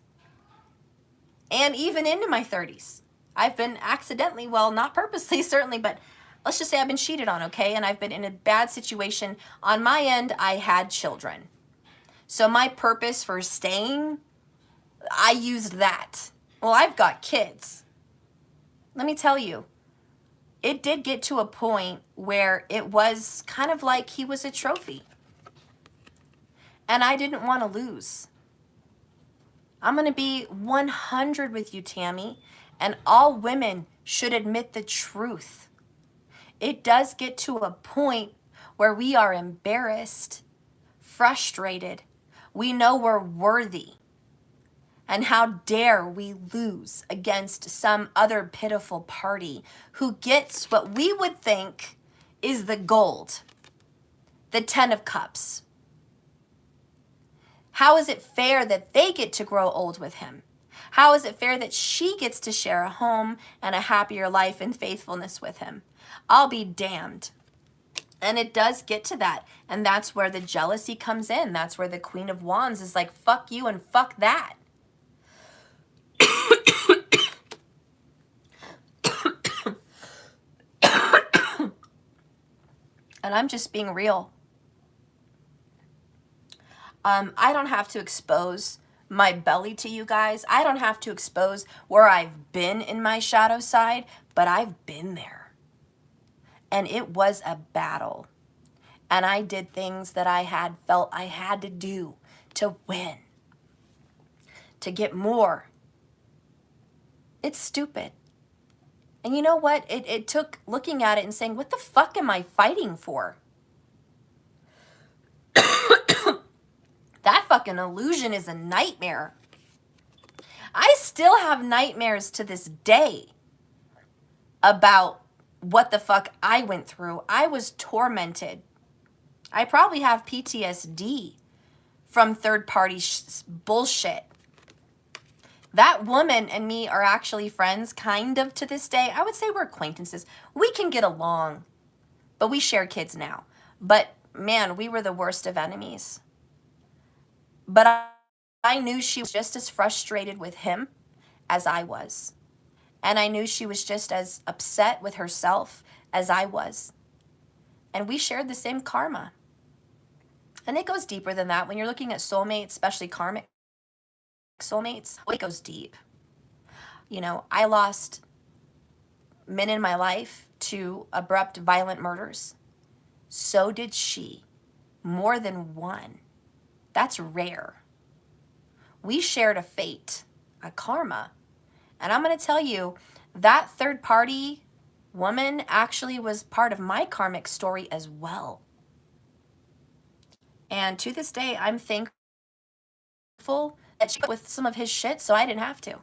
And even into my 30s. I've been accidentally, well, not purposely, certainly, but let's just say I've been cheated on, okay? And I've been in a bad situation. On my end, I had children. So my purpose for staying, I used that. Well, I've got kids. Let me tell you, it did get to a point where it was kind of like he was a trophy. And I didn't want to lose. I'm going to be 100 with you, Tammy. And all women should admit the truth. It does get to a point where we are embarrassed, frustrated. We know we're worthy. And how dare we lose against some other pitiful party who gets what we would think is the gold, the 10 of cups. How is it fair that they get to grow old with him? How is it fair that she gets to share a home and a happier life and faithfulness with him? I'll be damned. And it does get to that. And that's where the jealousy comes in. That's where the Queen of Wands is like, fuck you and fuck that. And I'm just being real. I don't have to expose my belly to you guys. I don't have to expose where I've been in my shadow side, but I've been there. And it was a battle. And I did things that I had felt I had to do to win, to get more. It's stupid. And you know what? It took looking at it and saying, what the fuck am I fighting for? That fucking illusion is a nightmare. I still have nightmares to this day about what the fuck I went through. I was tormented. I probably have PTSD from third-party bullshit. That woman and me are actually friends, kind of, to this day. I would say we're acquaintances. We can get along, but we share kids now. But, man, we were the worst of enemies. But I knew she was just as frustrated with him as I was. And I knew she was just as upset with herself as I was. And we shared the same karma. And it goes deeper than that. When you're looking at soulmates, especially karmic soulmates, it goes deep. You know, I lost men in my life to abrupt, violent murders. So did she. More than one. That's rare. We shared a fate, a karma. And I'm going to tell you, that third party woman actually was part of my karmic story as well. And to this day, I'm thankful that she put with some of his shit so I didn't have to.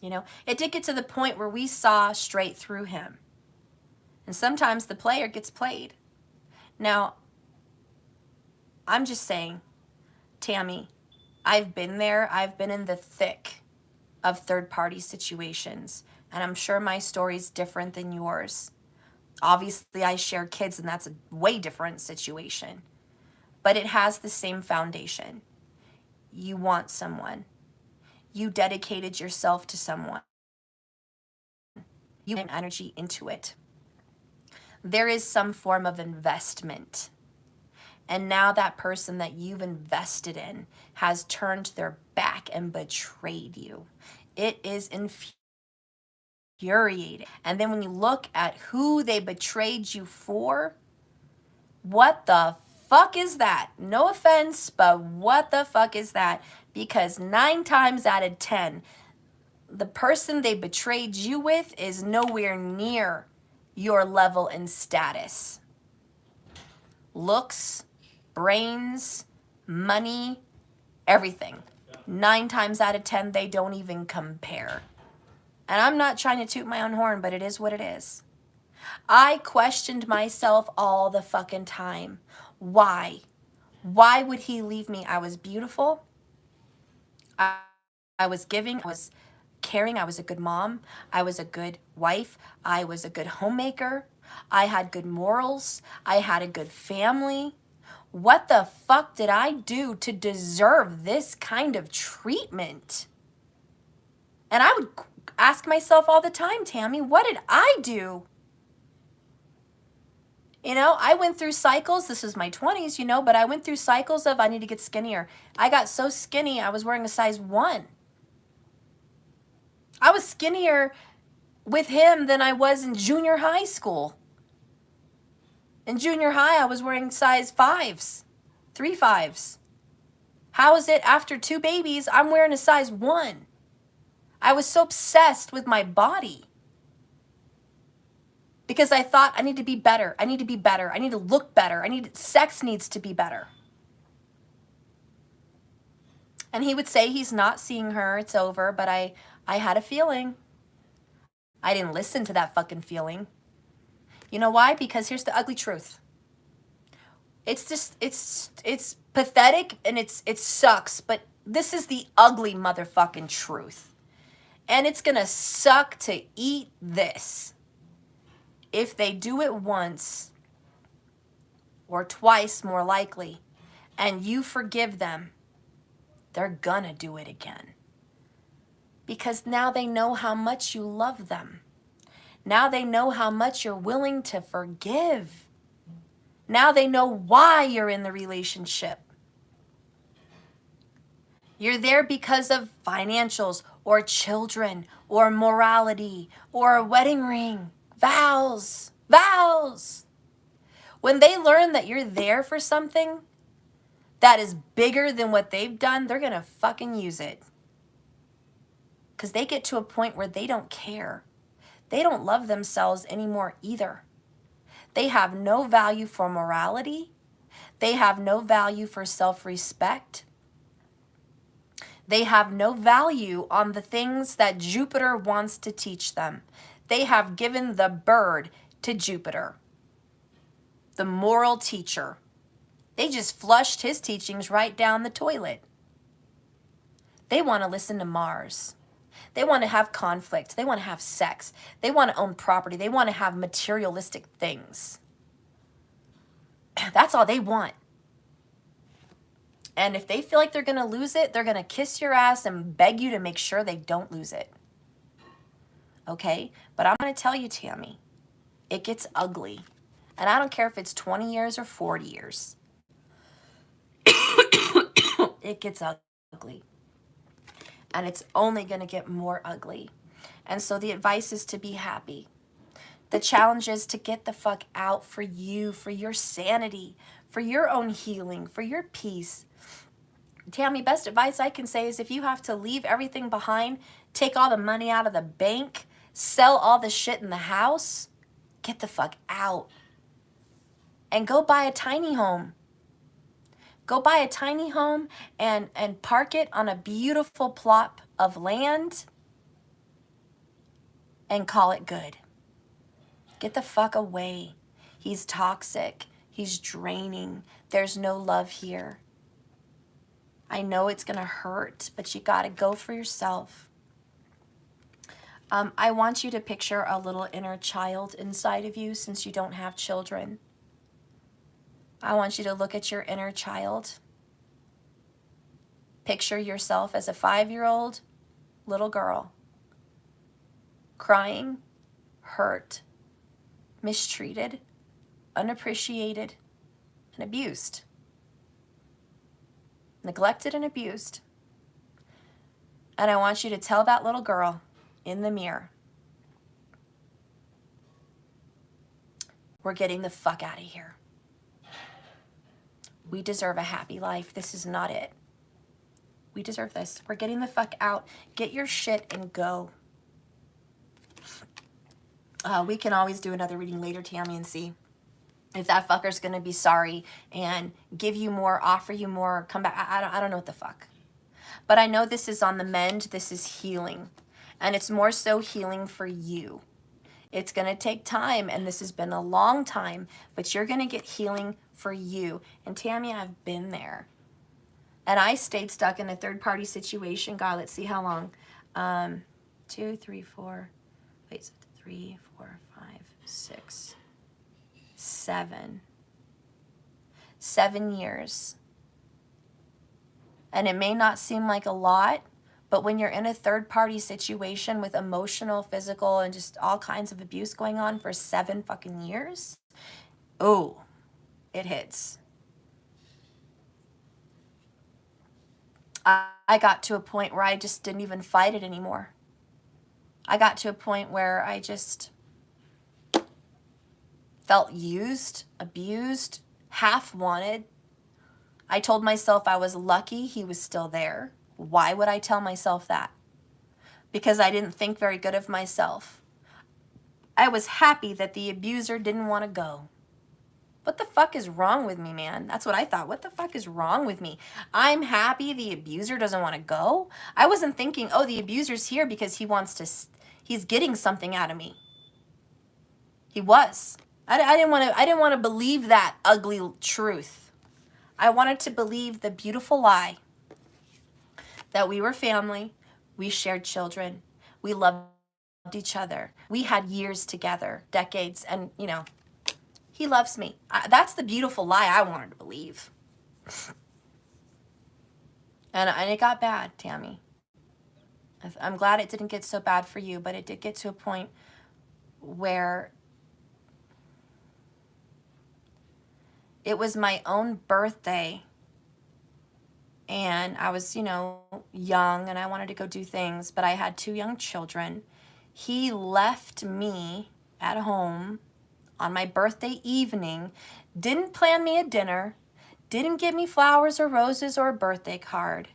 You know, it did get to the point where we saw straight through him. And sometimes the player gets played. Now, I'm just saying, Tammy, I've been there. I've been in the thick of third-party situations. And I'm sure my story's different than yours. Obviously, I share kids, and that's a way different situation. But it has the same foundation. You want someone. You dedicated yourself to someone. You put energy into it. There is some form of investment. And now that person that you've invested in has turned their back and betrayed you. It is infuriating. And then when you look at who they betrayed you for, what the fuck is that? No offense, but what the fuck is that? Because 9 times out of 10, the person they betrayed you with is nowhere near your level and status. Looks, brains, money, everything. 9 times out of 10, they don't even compare. And I'm not trying to toot my own horn, but it is what it is. I questioned myself all the fucking time. Why? Why would he leave me? I was beautiful. I was giving. I was caring. I was a good mom. I was a good wife. I was a good homemaker. I had good morals. I had a good family. What the fuck did I do to deserve this kind of treatment? And I would ask myself all the time, Tammy, what did I do? You know, I went through cycles. This is my 20s, you know, but I went through cycles of I need to get skinnier. I got so skinny, I was wearing a size 1. I was skinnier with him than I was in junior high school. In junior high, I was wearing size 5s, 3 5s. How is it after 2 babies, I'm wearing a size 1? I was so obsessed with my body because I thought I need to be better. I need to be better. I need to look better. Sex needs to be better. And he would say he's not seeing her. It's over. But I had a feeling. I didn't listen to that fucking feeling. You know why? Because here's the ugly truth. It's just, it's pathetic and it sucks. But this is the ugly motherfucking truth. And it's going to suck to eat this. If they do it once or twice, more likely, and you forgive them, they're gonna do it again. Because now they know how much you love them. Now they know how much you're willing to forgive. Now they know why you're in the relationship. You're there because of financials or children or morality or a wedding ring, vows. When they learn that you're there for something that is bigger than what they've done, they're going to fucking use it. Because they get to a point where they don't care. They don't love themselves anymore either. They have no value for morality. They have no value for self-respect. They have no value on the things that Jupiter wants to teach them. They have given the bird to Jupiter, the moral teacher. They just flushed his teachings right down the toilet. They want to listen to Mars. They want to have conflict. They want to have sex. They want to own property. They want to have materialistic things. That's all they want. And if they feel like they're going to lose it, they're going to kiss your ass and beg you to make sure they don't lose it. Okay? But I'm going to tell you, Tammy, it gets ugly. And I don't care if it's 20 years or 40 years. It gets ugly. And it's only going to get more ugly. And so the advice is to be happy. The challenge is to get the fuck out for you, for your sanity, for your own healing, for your peace. Tammy, best advice I can say is if you have to leave everything behind, take all the money out of the bank, sell all the shit in the house, get the fuck out. And go buy a tiny home. Go buy a tiny home and park it on a beautiful plot of land and call it good. Get the fuck away. He's toxic. He's draining. There's no love here. I know it's going to hurt, but you got to go for yourself. I want you to picture a little inner child inside of you since you don't have children. I want you to look at your inner child. Picture yourself as a 5-year-old little girl, crying, hurt, mistreated, unappreciated, and abused. Neglected and abused. And I want you to tell that little girl in the mirror, we're getting the fuck out of here. We deserve a happy life. This is not it. We deserve this. We're getting the fuck out. Get your shit and go. We can always do another reading later, Tammy, and see if that fucker's going to be sorry and give you more, offer you more, come back. I don't know what the fuck. But I know this is on the mend. This is healing. And it's more so healing for you. It's going to take time, and this has been a long time, but you're going to get healing for you. And Tammy, I've been there. And I stayed stuck in a third-party situation. God, let's see how long. 2, 3, 4, wait, 3, 4, 5, 6, 7. 7 years. And it may not seem like a lot, but when you're in a third-party situation with emotional, physical, and just all kinds of abuse going on for 7 fucking years, oh, it hits. I got to a point where I just didn't even fight it anymore. I got to a point where I just felt used, abused, half wanted. I told myself I was lucky he was still there. Why would I tell myself that? Because I didn't think very good of myself. I was happy that the abuser didn't want to go. What the fuck is wrong with me, man? That's what I thought. What the fuck is wrong with me? I'm happy the abuser doesn't want to go. I wasn't thinking, oh, the abuser's here because he's getting something out of me. He was. I didn't want to believe that ugly truth. I wanted to believe the beautiful lie that we were family, we shared children, we loved each other, we had years together, decades, and you know, he loves me. That's the beautiful lie I wanted to believe. And it got bad, Tammy. I'm glad it didn't get so bad for you, but it did get to a point where it was my own birthday and I was, you know, young and I wanted to go do things, but I had 2 young children. He left me at home on my birthday evening, didn't plan me a dinner, didn't give me flowers or roses or a birthday card,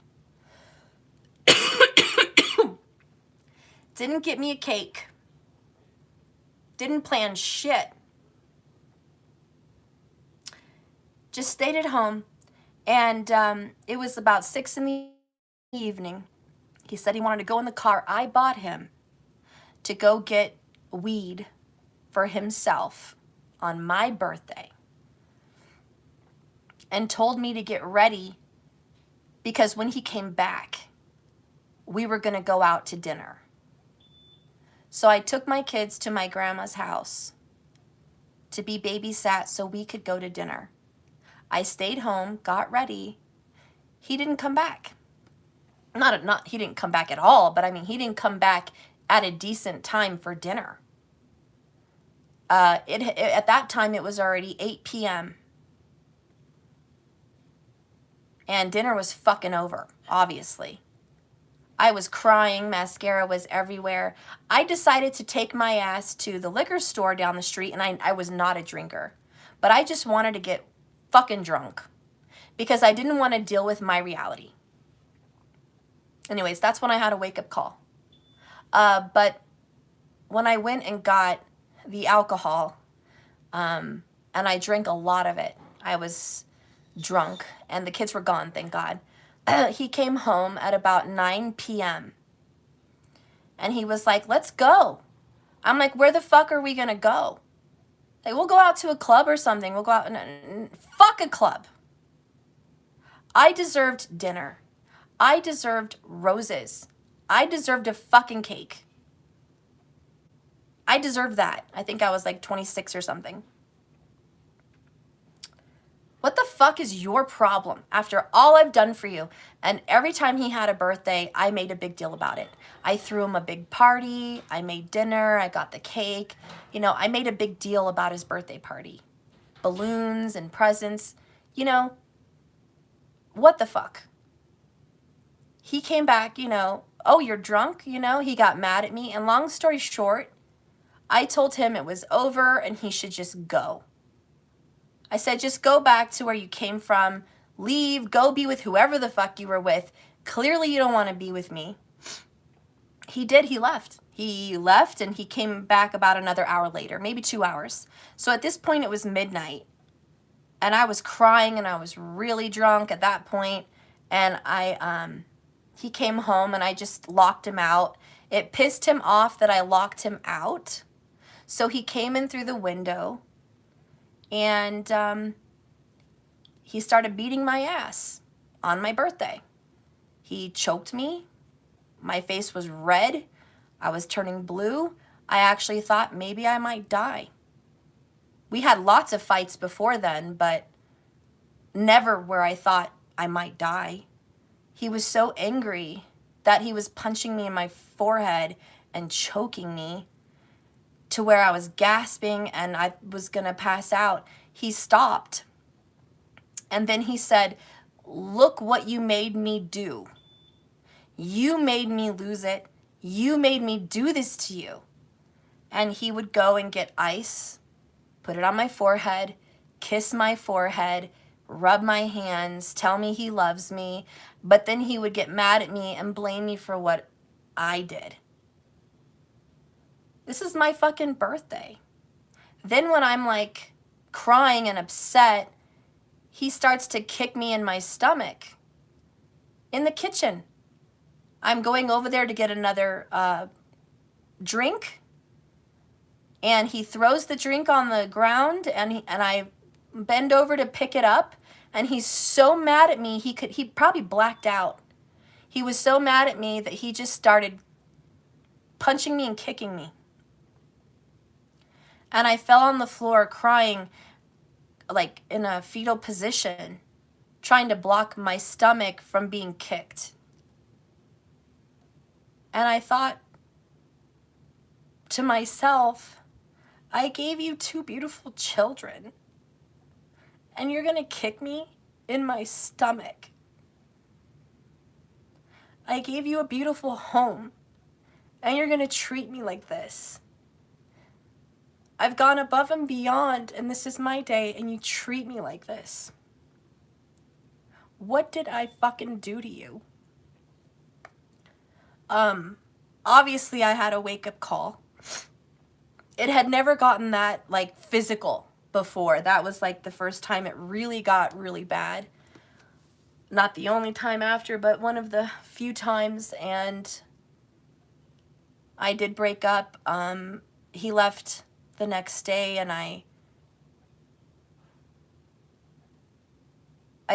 didn't get me a cake, didn't plan shit. Just stayed at home, and it was about 6 in the evening. He said he wanted to go in the car. I bought him to go get weed for himself on my birthday and told me to get ready because when he came back, we were going to go out to dinner. So I took my kids to my grandma's house to be babysat so we could go to dinner. I stayed home, got ready. He didn't come back. He didn't come back at all, but I mean, he didn't come back at a decent time for dinner. At that time, it was already 8 p.m. And dinner was fucking over, obviously. I was crying, mascara was everywhere. I decided to take my ass to the liquor store down the street, and I was not a drinker. But I just wanted to get fucking drunk because I didn't want to deal with my reality. Anyways, that's when I had a wake-up call. But when I went and got the alcohol, and I drank a lot of it, I was drunk, and the kids were gone, thank God. He came home at about 9 p.m. And he was like, let's go. I'm like, where the fuck are we gonna go? Like, we'll go out to a club or something. We'll go out and fuck a club. I deserved dinner. I deserved roses. I deserved a fucking cake. I deserved that. I think I was like 26 or something. What the fuck is your problem after all I've done for you? And every time he had a birthday, I made a big deal about it. I threw him a big party. I made dinner. I got the cake. You know, I made a big deal about his birthday party. Balloons and presents. You know, what the fuck? He came back, you know, oh, you're drunk? You know, he got mad at me. And long story short, I told him it was over and he should just go. I said, just go back to where you came from, leave, go be with whoever the fuck you were with. Clearly you don't want to be with me. He did, he left. He left and he came back about another hour later, maybe 2 hours. So at this point it was midnight and I was crying and I was really drunk at that point. And he came home and I just locked him out. It pissed him off that I locked him out. So he came in through the window. And he started beating my ass on my birthday. He choked me. My face was red. I was turning blue. I actually thought maybe I might die. We had lots of fights before then, but never where I thought I might die. He was so angry that he was punching me in my forehead and choking me to where I was gasping and I was gonna pass out. He stopped. And then he said, look what you made me do. You made me lose it. You made me do this to you. And he would go and get ice, put it on my forehead, kiss my forehead, rub my hands, tell me he loves me. But then he would get mad at me and blame me for what I did. This is my fucking birthday. Then when I'm like crying and upset, he starts to kick me in my stomach in the kitchen. I'm going over there to get another drink, and he throws the drink on the ground, and I bend over to pick it up, and he's so mad at me, he probably blacked out. He was so mad at me that he just started punching me and kicking me. And I fell on the floor crying, like in a fetal position, trying to block my stomach from being kicked. And I thought to myself, I gave you 2 beautiful children, and you're gonna kick me in my stomach. I gave you a beautiful home, and you're gonna treat me like this. I've gone above and beyond, and this is my day, and you treat me like this. What did I fucking do to you? Obviously I had a wake-up call. It had never gotten that, like, physical before. That was, like, the first time it really got really bad. Not the only time after, but one of the few times, and I did break up. He left the next day, and I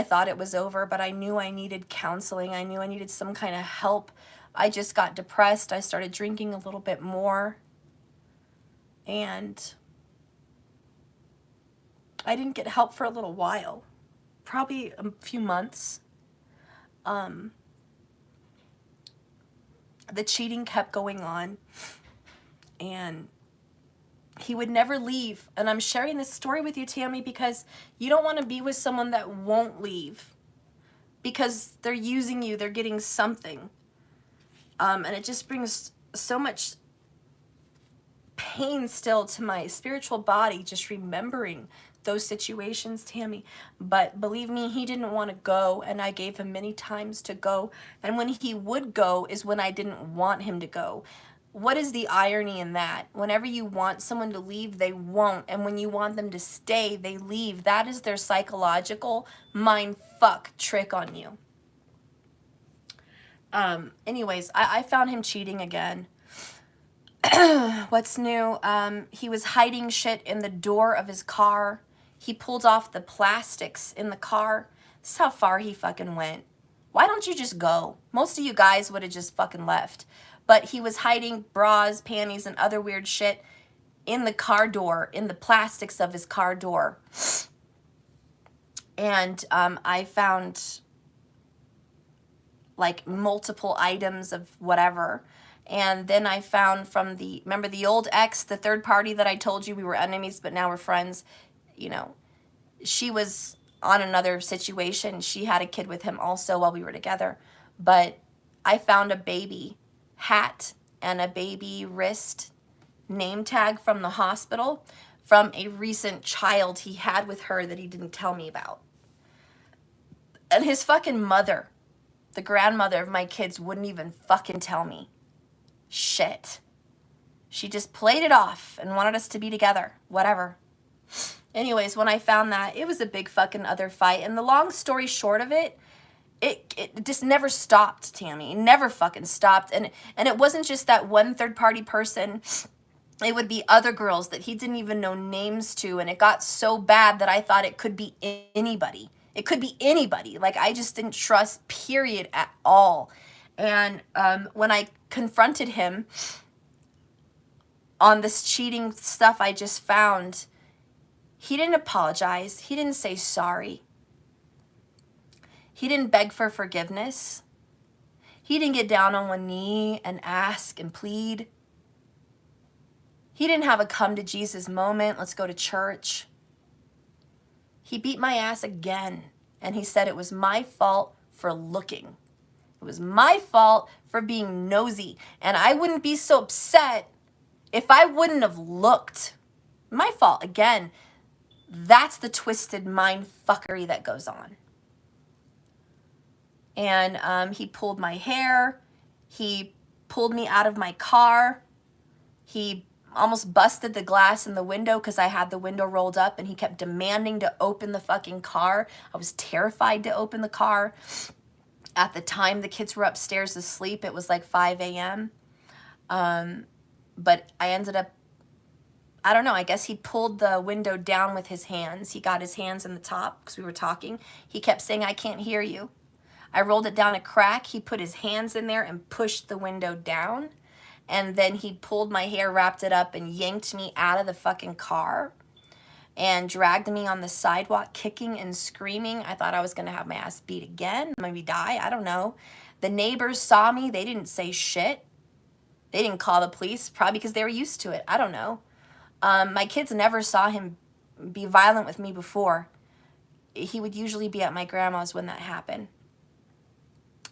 thought it was over, but I knew I needed counseling. I knew I needed some kind of help. I just got depressed. I started drinking a little bit more, and I didn't get help for a little while, probably a few months. The cheating kept going on, and he would never leave. And I'm sharing this story with you, Tammy, because you don't want to be with someone that won't leave, because they're using you, they're getting something. And it just brings so much pain still to my spiritual body, just remembering those situations, Tammy. But believe me, he didn't want to go, and I gave him many times to go. And when he would go is when I didn't want him to go. What is the irony in that? Whenever you want someone to leave, they won't. And when you want them to stay, they leave. That is their psychological mind fuck trick on you. Anyways, I found him cheating again. What's new? He was hiding shit in the door of his car. He pulled off the plastics in the car. This is how far he fucking went. Why don't you just go? Most of you guys would have just fucking left. But he was hiding bras, panties, and other weird shit in the car door, in the plastics of his car door. And I found like multiple items of whatever. And then I found from the, remember the old ex, the third party that I told you we were enemies, but now we're friends, you know, she was on another situation. She had a kid with him also while we were together. But I found a baby hat and a baby wrist name tag from the hospital from a recent child he had with her that he didn't tell me about. And his fucking mother, the grandmother of my kids, wouldn't even fucking tell me. Shit. She just played it off and wanted us to be together. Whatever. Anyways, when I found that, it was a big fucking other fight. And the long story short of it, it just never stopped, Tammy. It never fucking stopped. And it wasn't just that one third party person. It would be other girls that he didn't even know names to. And it got so bad that I thought it could be anybody. It could be anybody. Like, I just didn't trust, period, at all. And when I confronted him on this cheating stuff I just found, he didn't apologize. He didn't say sorry. He didn't beg for forgiveness. He didn't get down on one knee and ask and plead. He didn't have a come to Jesus moment. Let's go to church. He beat my ass again, and he said it was my fault for looking. It was my fault for being nosy. And I wouldn't be so upset if I wouldn't have looked. My fault. Again, that's the twisted mind fuckery that goes on. And he pulled my hair. He pulled me out of my car. He almost busted the glass in the window because I had the window rolled up, and he kept demanding to open the fucking car. I was terrified to open the car. At the time, the kids were upstairs asleep. It was like 5 a.m. But I ended up, I don't know, I guess he pulled the window down with his hands. He got his hands in the top because we were talking. He kept saying, "I can't hear you." I rolled it down a crack. He put his hands in there and pushed the window down. And then he pulled my hair, wrapped it up, and yanked me out of the fucking car and dragged me on the sidewalk, kicking and screaming. I thought I was going to have my ass beat again, maybe die. I don't know. The neighbors saw me. They didn't say shit. They didn't call the police, probably because they were used to it. I don't know. My kids never saw him be violent with me before. He would usually be at my grandma's when that happened.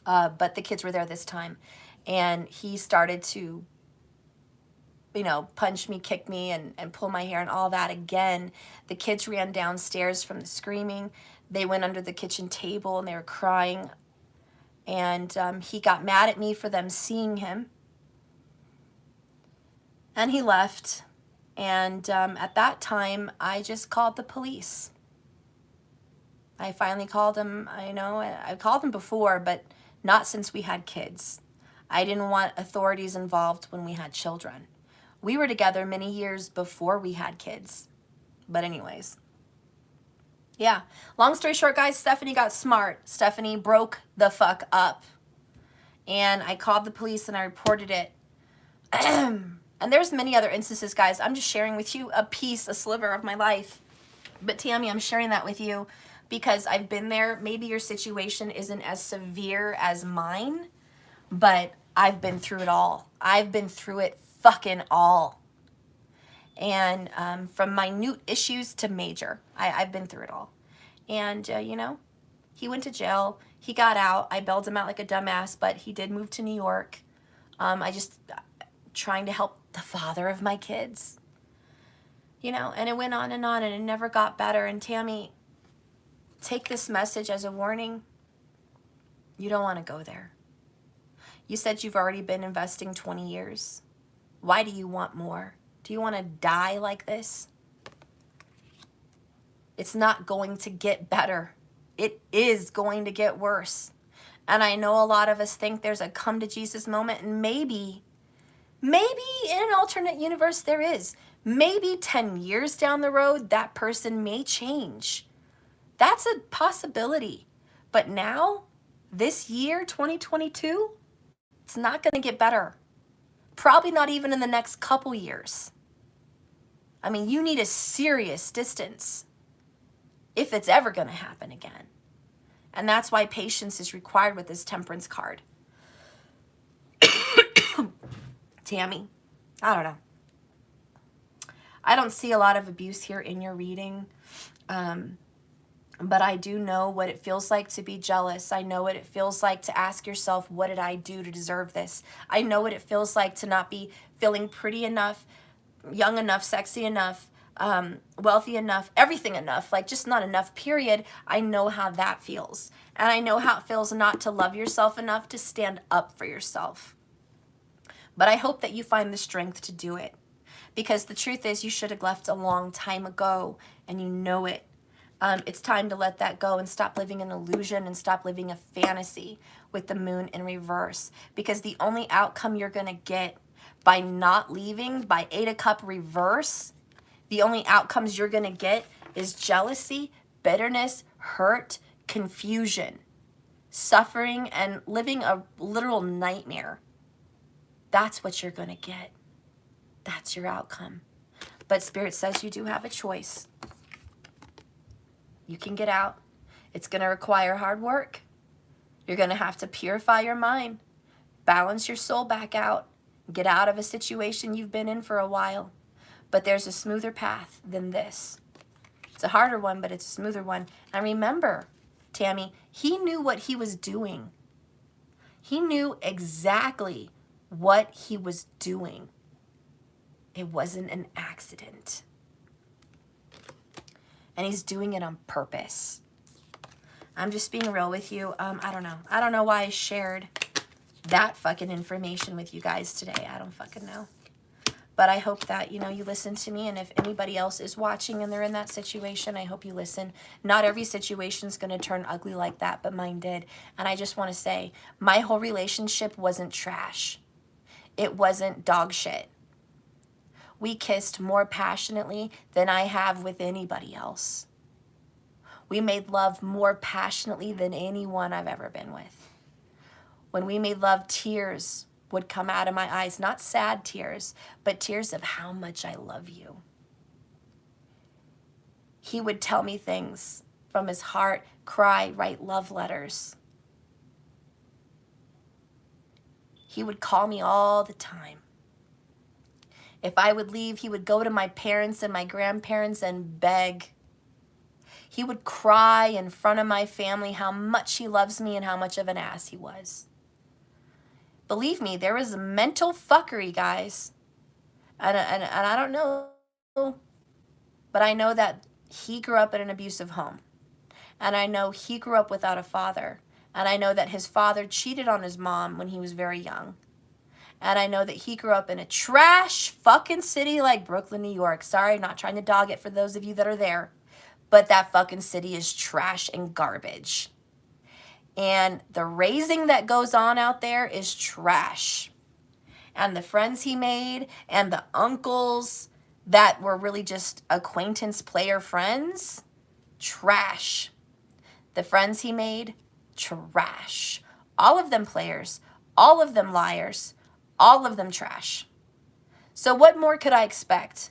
But the kids were there this time. And he started to, you know, punch me, kick me, and pull my hair and all that again. The kids ran downstairs from the screaming. They went under the kitchen table and they were crying. And he got mad at me for them seeing him. And he left. And at that time, I just called the police. I finally called him. I know I called him before, but not since we had kids. I didn't want authorities involved when we had children. We were together many years before we had kids. But anyways. Yeah. Long story short, guys, Stephanie got smart. Stephanie broke the fuck up. And I called the police and I reported it. And there's many other instances, guys. I'm just sharing with you a sliver of my life. But Tammy, I'm sharing that with you because I've been there. Maybe your situation isn't as severe as mine. But I've been through it all. I've been through it fucking all. And from minute issues to major, I've been through it all. And, you know, he went to jail. He got out. I bailed him out like a dumbass, but he did move to New York. I just trying to help the father of my kids. You know, and it went on and it never got better. And Tammy, take this message as a warning. You don't want to go there. You said you've already been investing 20 years. Why do you want more? Do you want to die like this? It's not going to get better. It is going to get worse. And I know a lot of us think there's a come to Jesus moment, and maybe in an alternate universe there is. Maybe 10 years down the road, that person may change. That's a possibility. But now, this year, 2022, it's not going to get better. Probably not even in the next couple years. I mean, you need a serious distance if it's ever going to happen again. And that's why patience is required with this temperance card. Tammy, I don't know. I don't see a lot of abuse here in your reading. But I do know what it feels like to be jealous. I know what it feels like to ask yourself, what did I do to deserve this? I know what it feels like to not be feeling pretty enough, young enough, sexy enough, wealthy enough, everything enough, like just not enough, period. I know how that feels. And I know how it feels not to love yourself enough to stand up for yourself. But I hope that you find the strength to do it. Because the truth is, you should have left a long time ago, and you know it. It's time to let that go and stop living an illusion and stop living a fantasy with the moon in reverse. Because the only outcome you're going to get by not leaving, by 8 of Cups reverse, the only outcomes you're going to get is jealousy, bitterness, hurt, confusion, suffering, and living a literal nightmare. That's what you're going to get. That's your outcome. But Spirit says you do have a choice. You can get out. It's going to require hard work. You're going to have to purify your mind, balance your soul back out, get out of a situation you've been in for a while. But there's a smoother path than this. It's a harder one, but it's a smoother one. And remember, Tammy, he knew what he was doing. He knew exactly what he was doing. It wasn't an accident. And he's doing it on purpose. I'm just being real with you. I don't know. I don't know why I shared that fucking information with you guys today. I don't fucking know. But I hope that, you know, you listen to me. And if anybody else is watching and they're in that situation, I hope you listen. Not every situation is going to turn ugly like that, but mine did. And I just want to say, my whole relationship wasn't trash. It wasn't dog shit. We kissed more passionately than I have with anybody else. We made love more passionately than anyone I've ever been with. When we made love, tears would come out of my eyes, not sad tears, but tears of how much I love you. He would tell me things from his heart, cry, write love letters. He would call me all the time. If I would leave, he would go to my parents and my grandparents and beg. He would cry in front of my family how much he loves me and how much of an ass he was. Believe me, there was mental fuckery, guys. And I don't know, but I know that he grew up in an abusive home. And I know he grew up without a father. And I know that his father cheated on his mom when he was very young. And I know that he grew up in a trash fucking city like Brooklyn, New York. Sorry, not trying to dog it for those of you that are there. But that fucking city is trash and garbage. And the raising that goes on out there is trash. And the friends he made and the uncles that were really just acquaintance player friends, trash. The friends he made, trash. All of them players, all of them liars, all of them trash. So what more could I expect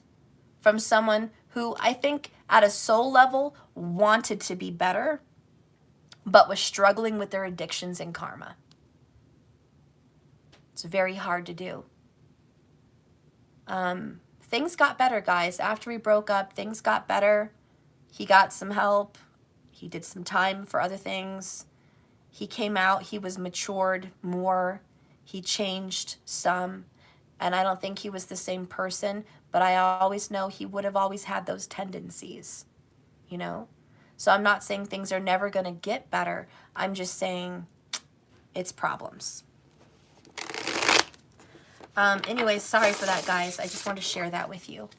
from someone who I think at a soul level wanted to be better, but was struggling with their addictions and karma? It's very hard to do. Things got better, guys. After we broke up, things got better. He got some help. He did some time for other things. He came out. He was matured more. He changed some. And I don't think he was the same person, but I always know he would have always had those tendencies, you know? So I'm not saying things are never going to get better. I'm just saying it's problems. Anyways, sorry for that, guys. I just wanted to share that with you.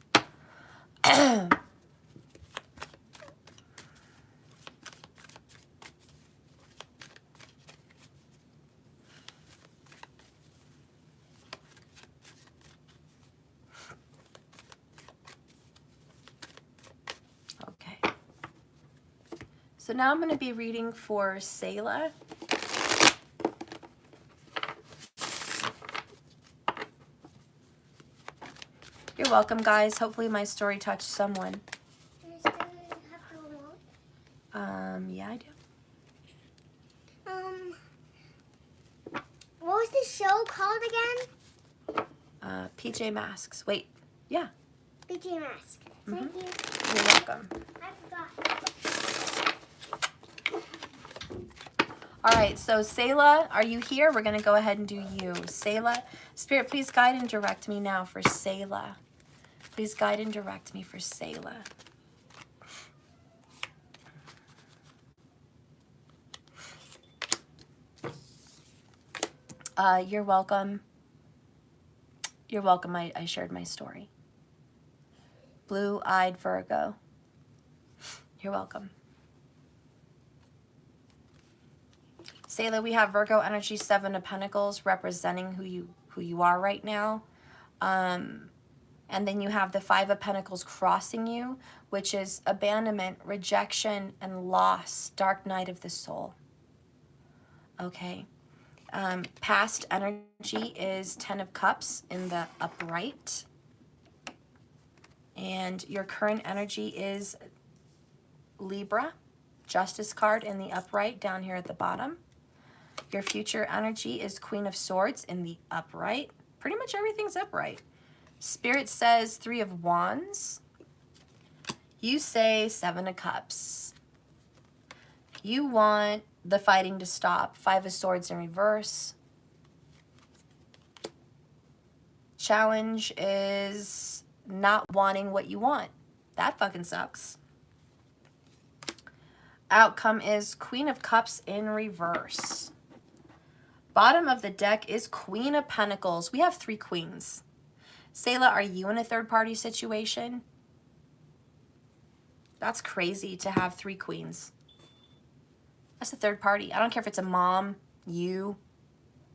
Okay. So now I'm going to be reading for Sayla. You're welcome, guys. Hopefully my story touched someone. Yeah, I do. What was the show called again? PJ Masks. Wait. Yeah. BJ Mask. Thank you. You're welcome. I forgot. All right, so Sayla, are you here? We're going to go ahead and do you. Sayla, Spirit, please guide and direct me now for Sayla. Please guide and direct me for Sayla. You're welcome. You're welcome. I shared my story. Blue-eyed Virgo. You're welcome. Sayla, we have Virgo energy, 7 of Pentacles, representing who you are right now. And then you have the 5 of Pentacles crossing you, which is abandonment, rejection, and loss, dark night of the soul. Okay. Past energy is 10 of Cups in the upright. And your current energy is Libra, Justice card in the upright down here at the bottom. Your future energy is Queen of Swords in the upright. Pretty much everything's upright. Spirit says 3 of Wands. You say 7 of Cups. You want the fighting to stop. 5 of Swords in reverse. challenge is not wanting what you want. That fucking sucks. Outcome is Queen of Cups in reverse. Bottom of the deck is Queen of Pentacles. We have 3 queens. Sayla, are you in a third-party situation? That's crazy to have 3 queens. That's a third party. I don't care if it's a mom, you,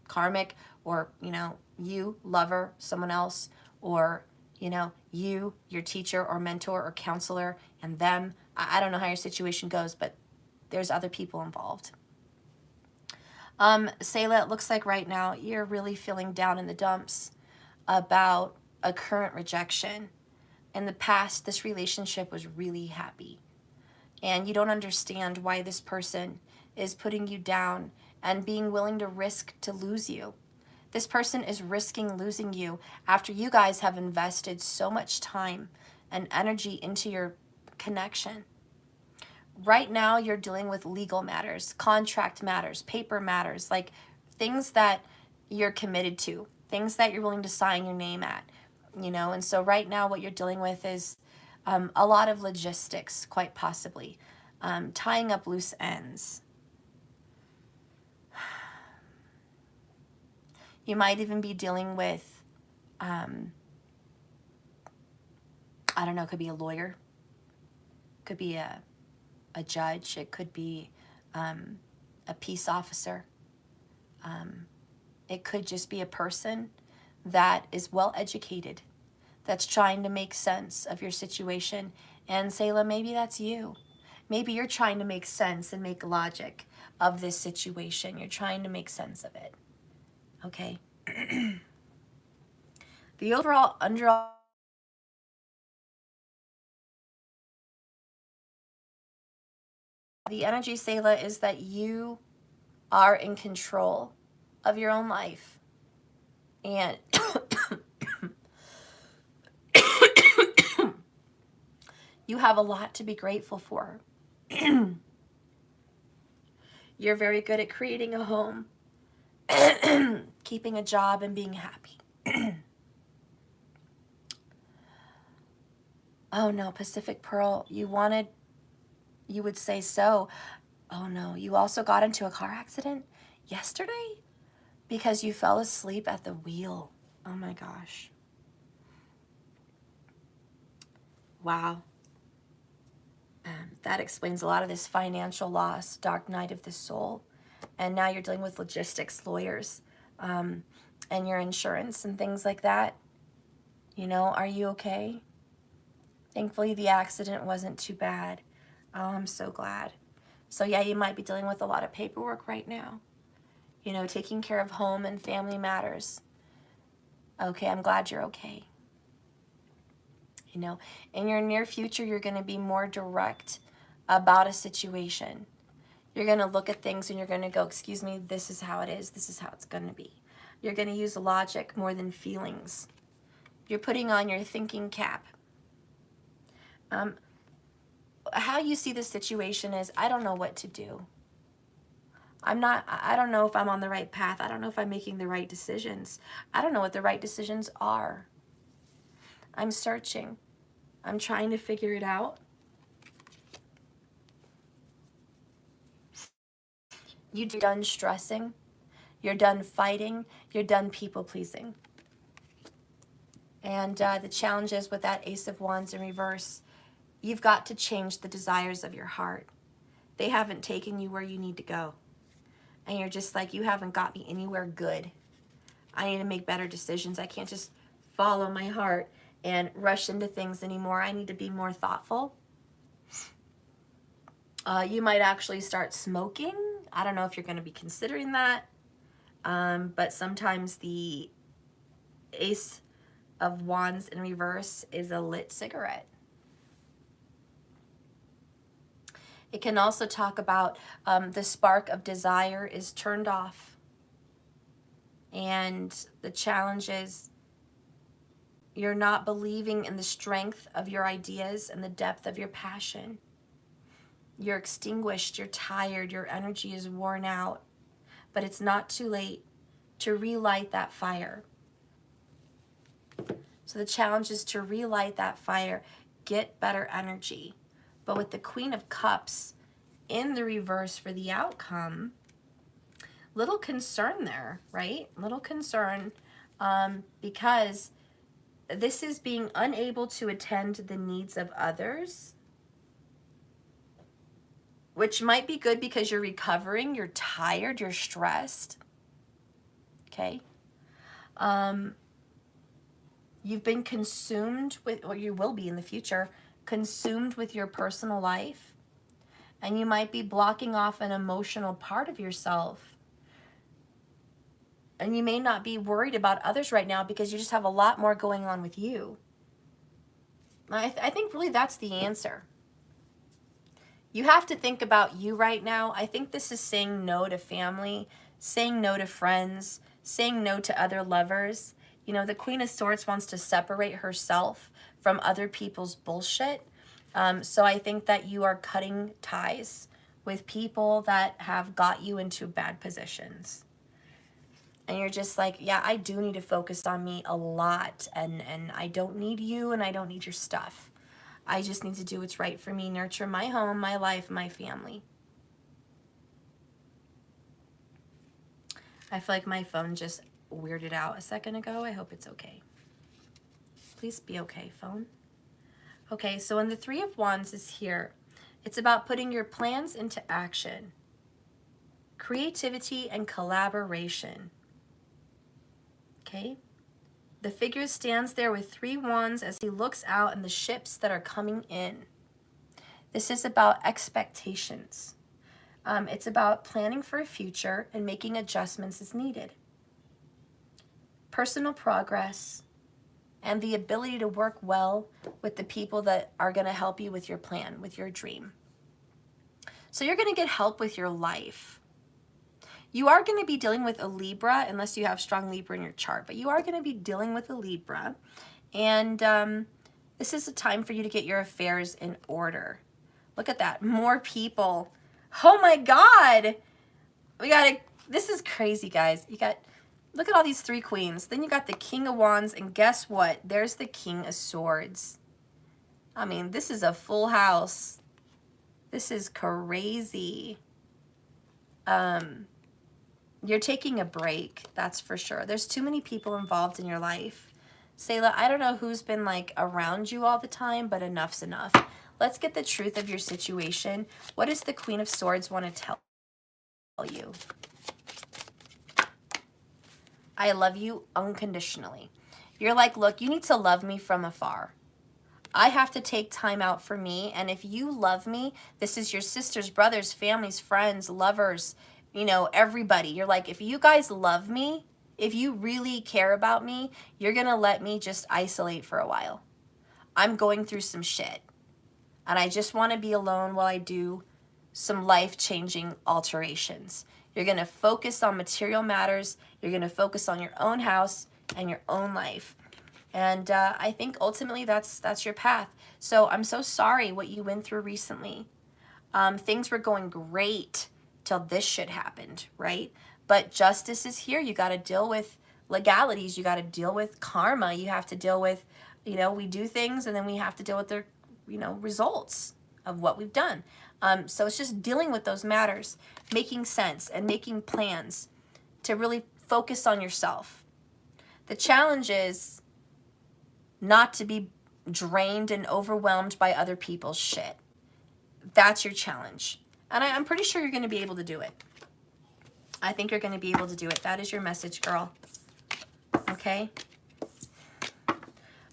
karmic, or, you know, you, lover, someone else, or, you know, you, your teacher or mentor or counselor, and them. I don't know how your situation goes, but there's other people involved. Sayla, it looks like right now you're really feeling down in the dumps about a current rejection. In the past, this relationship was really happy, and you don't understand why this person is putting you down and being willing to risk to lose you. This person is risking losing you after you guys have invested so much time and energy into your connection. Right now, you're dealing with legal matters, contract matters, paper matters, like things that you're committed to, things that you're willing to sign your name at, you know. And so right now what you're dealing with is a lot of logistics, quite possibly, tying up loose ends. You might even be dealing with, I don't know, it could be a lawyer, could be a judge, it could be a peace officer. It could just be a person that is well educated, that's trying to make sense of your situation. And Sayla, maybe that's you. Maybe you're trying to make sense and make logic of this situation. You're trying to make sense of it. Okay. The overall the energy, Sayla, is that you are in control of your own life. And you have a lot to be grateful for. You're very good at creating a home, keeping a job, and being happy. Oh no, Pacific Pearl, you would say so. Oh no, you also got into a car accident yesterday because you fell asleep at the wheel. Oh my gosh. Wow. That explains a lot of this financial loss, dark night of the soul. And now you're dealing with logistics, lawyers, and your insurance and things like that. You know, are you okay? Thankfully, the accident wasn't too bad. Oh, I'm so glad. So yeah, you might be dealing with a lot of paperwork right now. You know, taking care of home and family matters. Okay, I'm glad you're okay. You know, in your near future, you're going to be more direct about a situation. You're going to look at things and you're going to go, excuse me, this is how it is. This is how it's going to be. You're going to use logic more than feelings. You're putting on your thinking cap. How you see the situation is, I don't know what to do. I don't know if I'm on the right path. I don't know if I'm making the right decisions. I don't know what the right decisions are. I'm searching. I'm trying to figure it out. You're done stressing. You're done fighting. You're done people pleasing. And the challenge is with that Ace of Wands in reverse, you've got to change the desires of your heart. They haven't taken you where you need to go. And you're just like, you haven't got me anywhere good. I need to make better decisions. I can't just follow my heart and rush into things anymore. I need to be more thoughtful. You might actually start smoking. I don't know if you're going to be considering that. But sometimes the Ace of Wands in reverse is a lit cigarette. It can also talk about the spark of desire is turned off. And the challenge is you're not believing in the strength of your ideas and the depth of your passion. You're extinguished, you're tired, your energy is worn out. But it's not too late to relight that fire. So the challenge is to relight that fire, get better energy. But with the Queen of Cups in the reverse for the outcome, little concern there, right? Little concern because this is being unable to attend to the needs of others, which might be good because you're recovering, you're tired, you're stressed, okay? You've been consumed with, or you will be in the future, consumed with your personal life, and you might be blocking off an emotional part of yourself. And you may not be worried about others right now because you just have a lot more going on with you. I think really that's the answer. You have to think about you right now. I think this is saying no to family, saying no to friends, saying no to other lovers. You know, the Queen of Swords wants to separate herself from other people's bullshit. So I think that you are cutting ties with people that have got you into bad positions. And you're just like, yeah, I do need to focus on me a lot. And I don't need you and I don't need your stuff. I just need to do what's right for me, nurture my home, my life, my family. I feel like my phone just weirded out a second ago. I hope it's okay. Please be okay, phone. Okay, so when the Three of Wands is here, it's about putting your plans into action. Creativity and collaboration. Okay? The figure stands there with 3 wands as he looks out and the ships that are coming in. This is about expectations. It's about planning for a future and making adjustments as needed. Personal progress and the ability to work well with the people that are going to help you with your plan, with your dream. So you're going to get help with your life. You are going to be dealing with a Libra, unless you have strong Libra in your chart, but you are going to be dealing with a Libra. And this is a time for you to get your affairs in order. Look at that. More people. Oh my God. This is crazy, guys. Look at all these 3 queens. Then you got the King of Wands, and guess what? There's the King of Swords. I mean, this is a full house. This is crazy. You're taking a break, that's for sure. There's too many people involved in your life. Sayla, I don't know who's been like around you all the time, but enough's enough. Let's get the truth of your situation. What does the Queen of Swords want to tell you? I love you unconditionally. You're like, look, you need to love me from afar. I have to take time out for me. And if you love me, this is your sisters, brothers, families, friends, lovers, you know, everybody. You're like, if you guys love me, if you really care about me, you're going to let me just isolate for a while. I'm going through some shit. And I just want to be alone while I do some life-changing alterations. You're going to focus on material matters. You're going to focus on your own house and your own life. And I think ultimately that's your path. So I'm so sorry what you went through recently. Things were going great till this shit happened, right? But justice is here. You got to deal with legalities. You got to deal with karma. You have to deal with, you know, we do things and then we have to deal with the, you know, results of what we've done. So it's just dealing with those matters, making sense and making plans to really focus on yourself. The challenge is not to be drained and overwhelmed by other people's shit. That's your challenge. And I'm pretty sure you're going to be able to do it. I think you're going to be able to do it. That is your message, girl. Okay?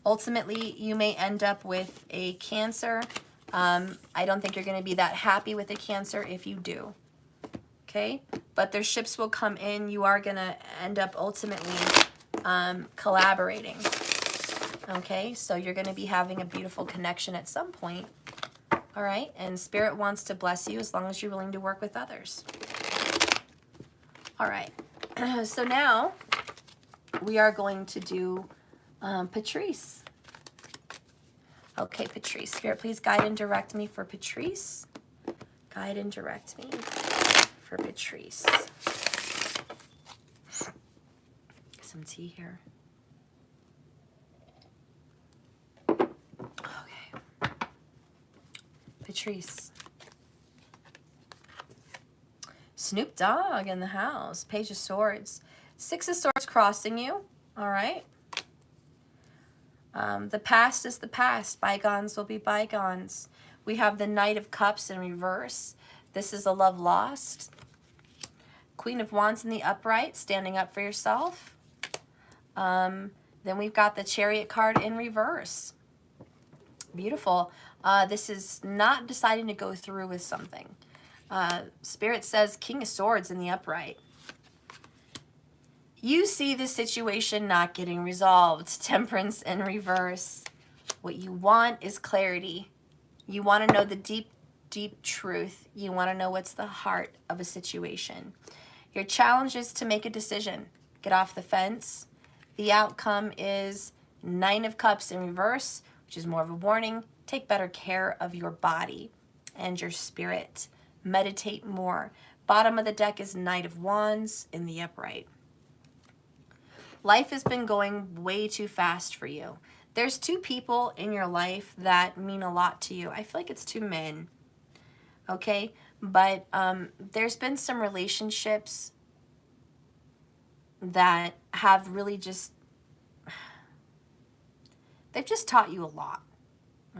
Ultimately, you may end up with a Cancer. I don't think you're going to be that happy with a Cancer if you do. Okay? But their ships will come in. You are going to end up ultimately collaborating. Okay? So you're going to be having a beautiful connection at some point. All right? And Spirit wants to bless you as long as you're willing to work with others. All right. So now we are going to do Patrice. Okay, Patrice. Spirit, please guide and direct me for Patrice. Guide and direct me for Patrice. Some tea here. Patrice. Snoop Dogg in the house. Page of Swords. Six of Swords crossing you. All right. The past is the past. Bygones will be bygones. We have the Knight of Cups in reverse. This is a love lost. Queen of Wands in the upright, standing up for yourself. Then we've got the Chariot card in reverse. Beautiful. This is not deciding to go through with something. Spirit says King of Swords in the upright. You see the situation not getting resolved. Temperance in reverse. What you want is clarity. You want to know the deep, deep truth. You want to know what's the heart of a situation. Your challenge is to make a decision. Get off the fence. The outcome is Nine of Cups in reverse, which is more of a warning. Take better care of your body and your spirit. Meditate more. Bottom of the deck is Knight of Wands in the upright. Life has been going way too fast for you. There's two people in your life that mean a lot to you. I feel like it's two men, okay? But there's been some relationships that have really just, they've just taught you a lot,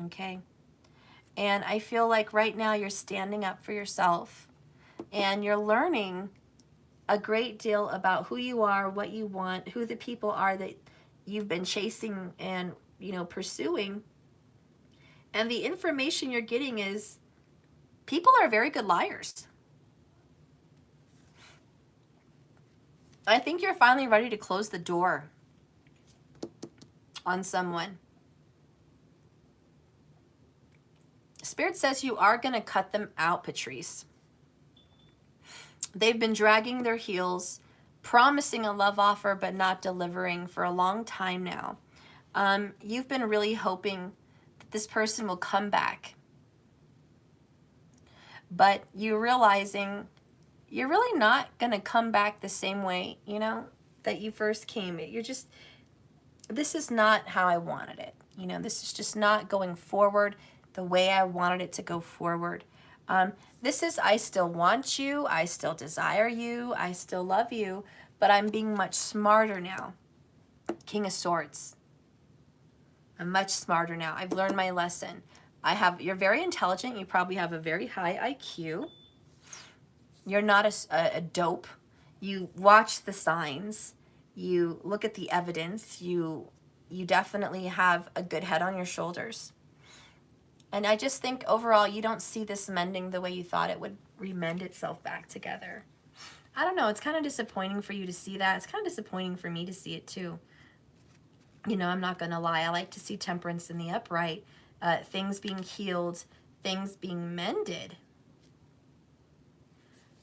okay? And I feel like right now you're standing up for yourself and you're learning a great deal about who you are, what you want, who the people are that you've been chasing and, you know, pursuing. And the information you're getting is people are very good liars. I think you're finally ready to close the door on someone. Spirit says you are going to cut them out, Patrice. They've been dragging their heels, promising a love offer, but not delivering for a long time now. You've been really hoping that this person will come back. But you're realizing you're really not going to come back the same way, you know, that you first came. You're just, this is not how I wanted it. You know, this is just not going forward the way I wanted it to go forward. This is, I still want you, I still desire you, I still love you, but I'm being much smarter now. King of Swords. I'm much smarter now. I've learned my lesson. You're very intelligent. You probably have a very high IQ. You're not a dope. You watch the signs. You look at the evidence. You definitely have a good head on your shoulders. And I just think overall you don't see this mending the way you thought it would remend itself back together. I don't know. It's kind of disappointing for you to see that. It's kind of disappointing for me to see it too. You know, I'm not going to lie. I like to see temperance in the upright. Things being healed. Things being mended.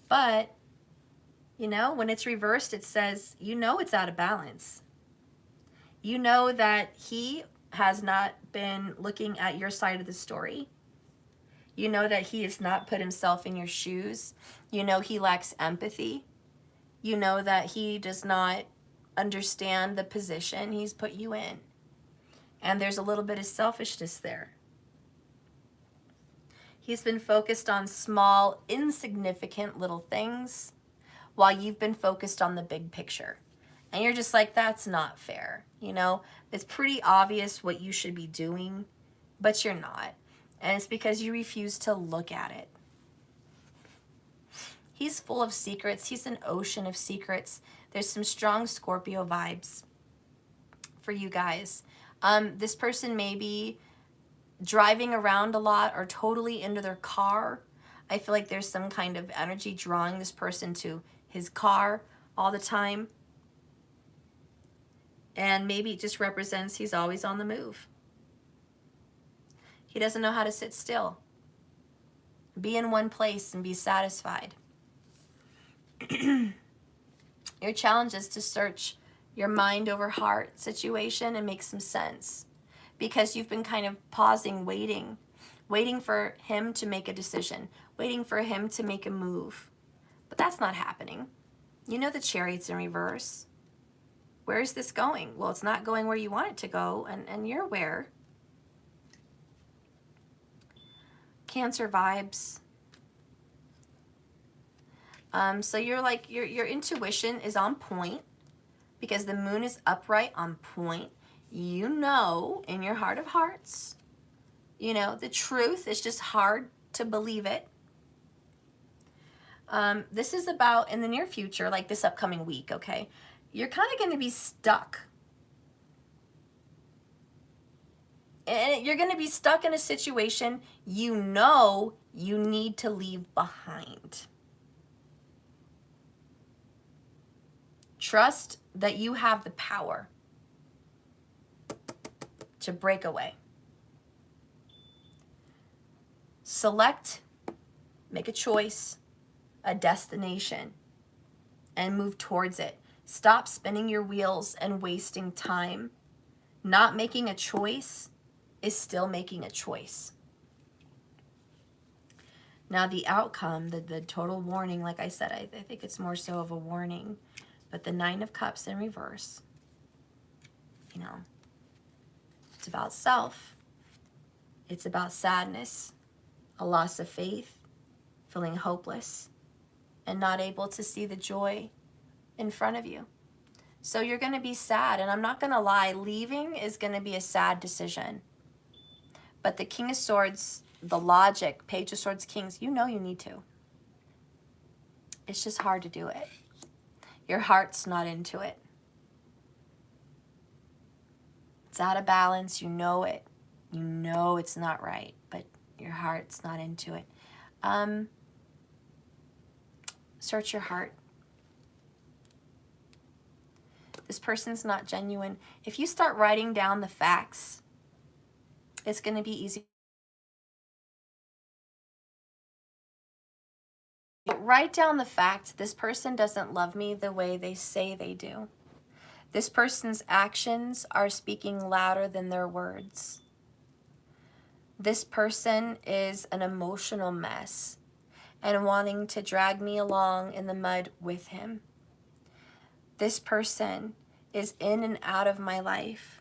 But, you know, when it's reversed, it says, you know it's out of balance. You know that he has not been looking at your side of the story. You know that he has not put himself in your shoes. You know he lacks empathy. You know that he does not understand the position he's put you in. And there's a little bit of selfishness there. He's been focused on small, insignificant little things while you've been focused on the big picture. And you're just like, that's not fair. You know, it's pretty obvious what you should be doing, but you're not. And it's because you refuse to look at it. He's full of secrets. He's an ocean of secrets. There's some strong Scorpio vibes for you guys. This person may be driving around a lot or totally into their car. I feel like there's some kind of energy drawing this person to his car all the time. And maybe it just represents he's always on the move. He doesn't know how to sit still. Be in one place and be satisfied. Your challenge is to search your mind over heart situation and make some sense. Because you've been kind of pausing, waiting for him to make a decision, waiting for him to make a move. But that's not happening. You know the Chariot's in reverse. Where is this going? Well, it's not going where you want it to go, and you're aware. Cancer vibes. So you're like, your intuition is on point because the moon is upright on point. You know, in your heart of hearts, you know, the truth is just hard to believe it. This is about in the near future, like this upcoming week, okay? You're kind of going to be stuck. And you're going to be stuck in a situation you know you need to leave behind. Trust that you have the power to break away. Select, make a choice, a destination, and move towards it. Stop spinning your wheels and wasting time. Not making a choice is still making a choice. Now the outcome, the total warning, like I said, I think it's more so of a warning. But the Nine of Cups in reverse, you know, it's about self. It's about sadness, a loss of faith, feeling hopeless, and not able to see the joy in front of you. So you're going to be sad, and I'm not going to lie, leaving is going to be a sad decision. But the King of Swords, the logic, Page of Swords, Kings, you know you need to. It's just hard to do it. Your heart's not into it. It's out of balance, you know it. You know it's not right, but your heart's not into it. Search your heart. This person's not genuine. If you start writing down the facts, it's going to be easy. Write down the fact, this person doesn't love me the way they say they do. This person's actions are speaking louder than their words. This person is an emotional mess and wanting to drag me along in the mud with him. This person is in and out of my life.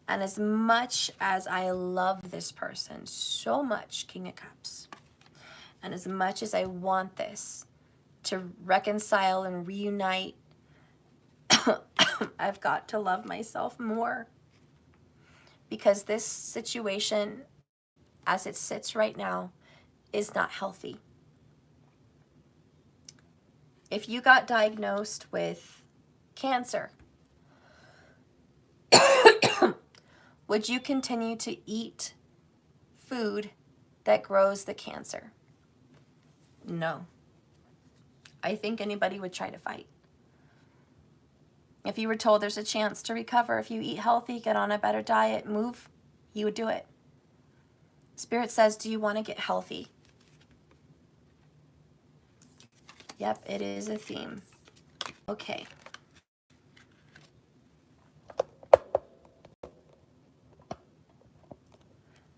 And as much as I love this person so much, King of Cups, and as much as I want this to reconcile and reunite, I've got to love myself more. Because this situation, as it sits right now, is not healthy. If you got diagnosed with cancer, would you continue to eat food that grows the cancer? No. I think anybody would try to fight. If you were told there's a chance to recover, if you eat healthy, get on a better diet, move, you would do it. Spirit says, do you want to get healthy? Yep, it is a theme. Okay.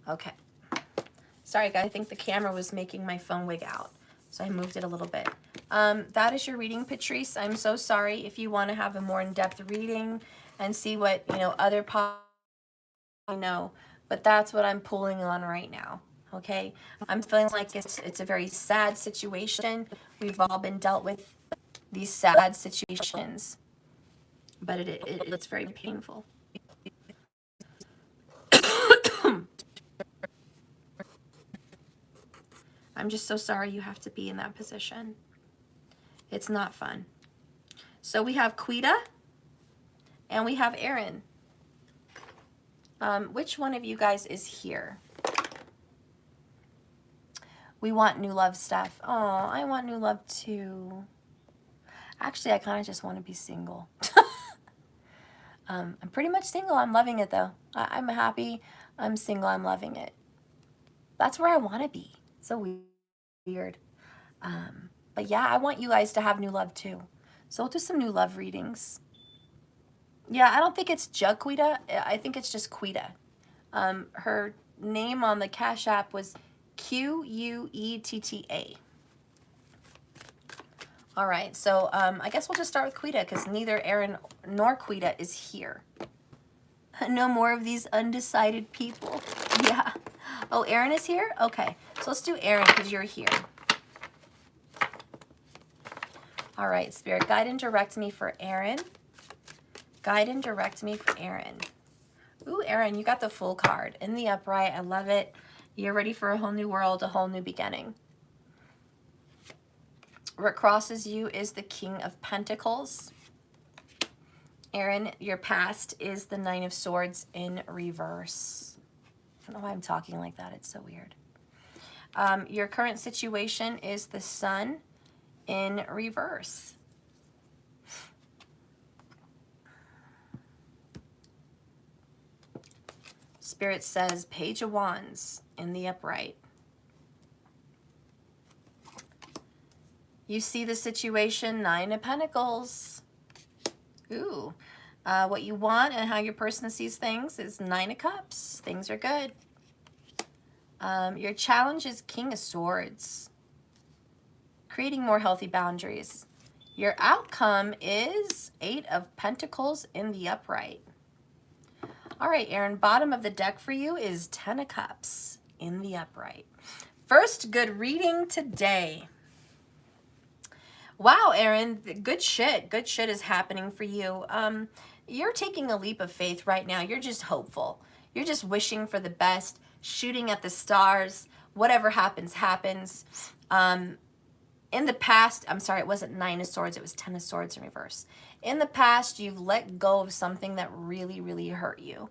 Okay. Sorry, guys. I think the camera was making my phone wig out, so I moved it a little bit. That is your reading, Patrice. I'm so sorry. If you want to have a more in-depth reading and see what, you know, other I know, but that's what I'm pulling on right now. Okay, I'm feeling like it's a very sad situation. We've all been dealt with these sad situations, but it's very painful. I'm just so sorry you have to be in that position. It's not fun. So we have Quita and we have Aaron. Which one of you guys is here? We want new love stuff. Oh, I want new love too. Actually, I kind of just want to be single. I'm pretty much single. I'm loving it though. I'm happy. I'm single. I'm loving it. That's where I want to be. So weird. But yeah, I want you guys to have new love too. So we'll do some new love readings. Yeah, I don't think it's Jug Quita. I think it's just Quita. Her name on the Cash App was Quetta. All right, so I guess we'll just start with Quita because neither Aaron nor Quita is here. No more of these undecided people. Yeah. Oh, Aaron is here? Okay. So let's do Aaron because you're here. All right, Spirit, guide and direct me for Aaron. Guide and direct me for Aaron. Ooh, Aaron, you got the Fool card in the upright. I love it. You're ready for a whole new world, a whole new beginning. What crosses you is the King of Pentacles. Aaron, your past is the Nine of Swords in reverse. I don't know why I'm talking like that. It's so weird. Your current situation is the Sun in reverse. Spirit says Page of Wands in the upright. You see the situation, Nine of Pentacles. Ooh. What you want and how your person sees things is Nine of Cups. Things are good. Your challenge is King of Swords. Creating more healthy boundaries. Your outcome is Eight of Pentacles in the upright. All right, Aaron, bottom of the deck for you is Ten of Cups in the upright. First good reading today. Wow, Aaron, good shit. Good shit is happening for you. You're taking a leap of faith right now. You're just hopeful. You're just wishing for the best, shooting at the stars. Whatever happens, happens. In the past, I'm sorry, it wasn't Nine of Swords, it was Ten of Swords in reverse. In the past, you've let go of something that really, really hurt you.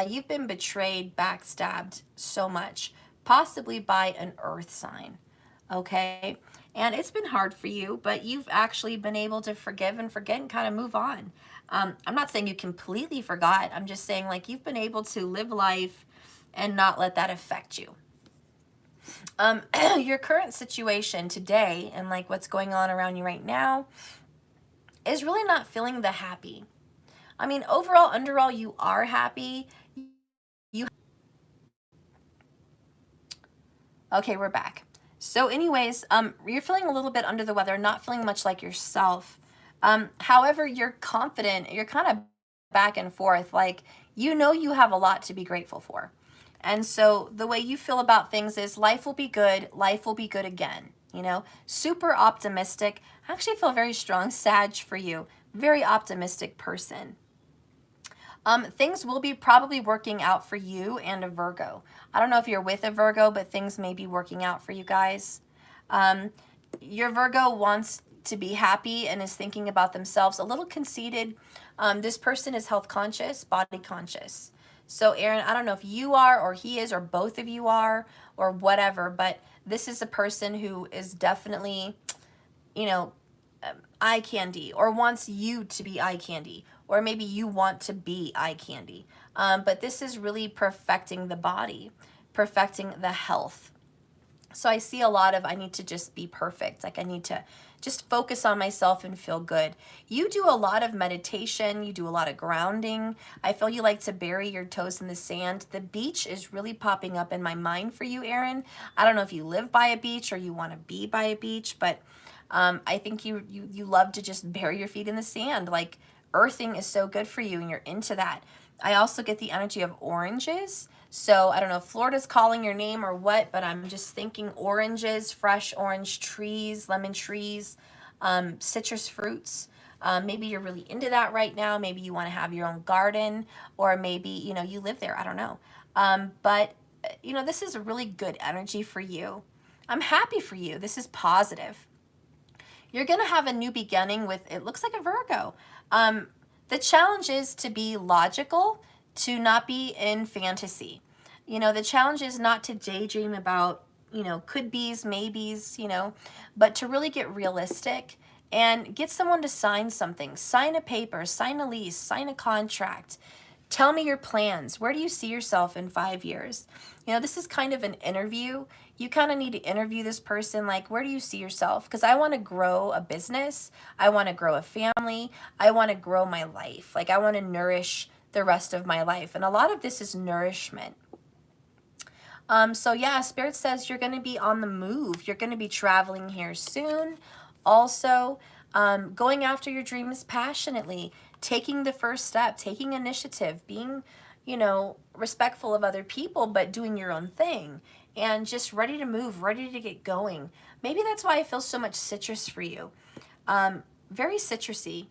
You've been betrayed, backstabbed so much, possibly by an earth sign, okay? And it's been hard for you, but you've actually been able to forgive and forget and kind of move on. I'm not saying you completely forgot. I'm just saying like you've been able to live life and not let that affect you. Your current situation today and like what's going on around you right now is really not feeling the happy. I mean, overall, underall, you are happy. Okay, we're back. So anyways, you're feeling a little bit under the weather, not feeling much like yourself. However, you're confident. You're kind of back and forth. Like, you know you have a lot to be grateful for. And so the way you feel about things is life will be good. Life will be good again. You know, super optimistic. I actually feel very strong. Sag for you. Very optimistic person. Things will be probably working out for you and a Virgo. I don't know if you're with a Virgo, but things may be working out for you guys. Your Virgo wants to be happy and is thinking about themselves, a little conceited. This person is health conscious, body conscious. So Aaron, I don't know if you are or he is or both of you are or whatever, but this is a person who is definitely, you know, eye candy or wants you to be eye candy, or maybe you want to be eye candy. But this is really perfecting the body, perfecting the health. So I see a lot of I need to just be perfect. Like I need to just focus on myself and feel good. You do a lot of meditation. You do a lot of grounding. I feel you like to bury your toes in the sand. The beach is really popping up in my mind for you, Aaron. I don't know if you live by a beach or you want to be by a beach, but I think you love to just bury your feet in the sand. Like earthing is so good for you and you're into that. I also get the energy of oranges. So I don't know if Florida's calling your name or what, but I'm just thinking oranges, fresh orange trees, lemon trees, citrus fruits. Maybe you're really into that right now. Maybe you want to have your own garden, or maybe, you know, you live there. I don't know. But, you know, this is a really good energy for you. I'm happy for you. This is positive. You're going to have a new beginning with, it looks like a Virgo. The challenge is to be logical, to not be in fantasy. You know, the challenge is not to daydream about, you know, could be's, maybes, you know, but to really get realistic and get someone to sign something. Sign a paper, sign a lease, sign a contract. Tell me your plans. Where do you see yourself in 5 years? You know, this is kind of an interview. You kind of need to interview this person, like, where do you see yourself? Because I want to grow a business. I want to grow a family. I want to grow my life. Like, I want to nourish the rest of my life. And a lot of this is nourishment. So yeah, Spirit says you're going to be on the move. You're going to be traveling here soon. Also, going after your dreams passionately, taking the first step, taking initiative, being, you know, respectful of other people, but doing your own thing. and just ready to move, ready to get going. Maybe that's why I feel so much citrus for you. Very citrusy.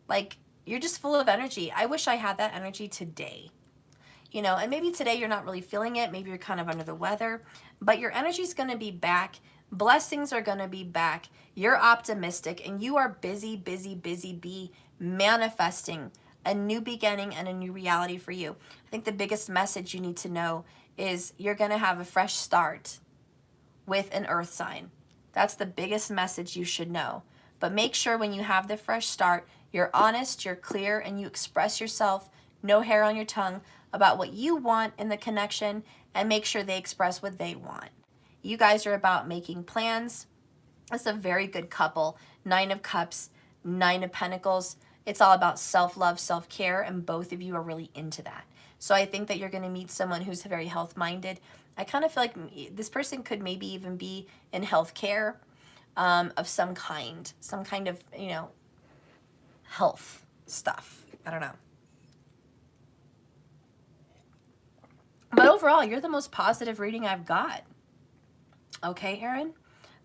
Like, you're just full of energy. I wish I had that energy today. You know, and maybe today you're not really feeling it. Maybe you're kind of under the weather, but your energy is going to be back. Blessings are going to be back. You're optimistic and you are busy, busy, busy bee manifesting a new beginning and a new reality for you. I think the biggest message you need to know is you're going to have a fresh start with an earth sign. That's the biggest message you should know. But make sure when you have the fresh start, you're honest, you're clear, and you express yourself, no hair on your tongue, about what you want in the connection, and make sure they express what they want. You guys are about making plans. It's a very good couple. 9 of Cups, 9 of Pentacles. It's all about self-love, self-care, and both of you are really into that. So I think that you're going to meet someone who's very health-minded. I kind of feel like this person could maybe even be in healthcare of some kind of, you know, health stuff. I don't know. But overall, you're the most positive reading I've got. Okay, Aaron?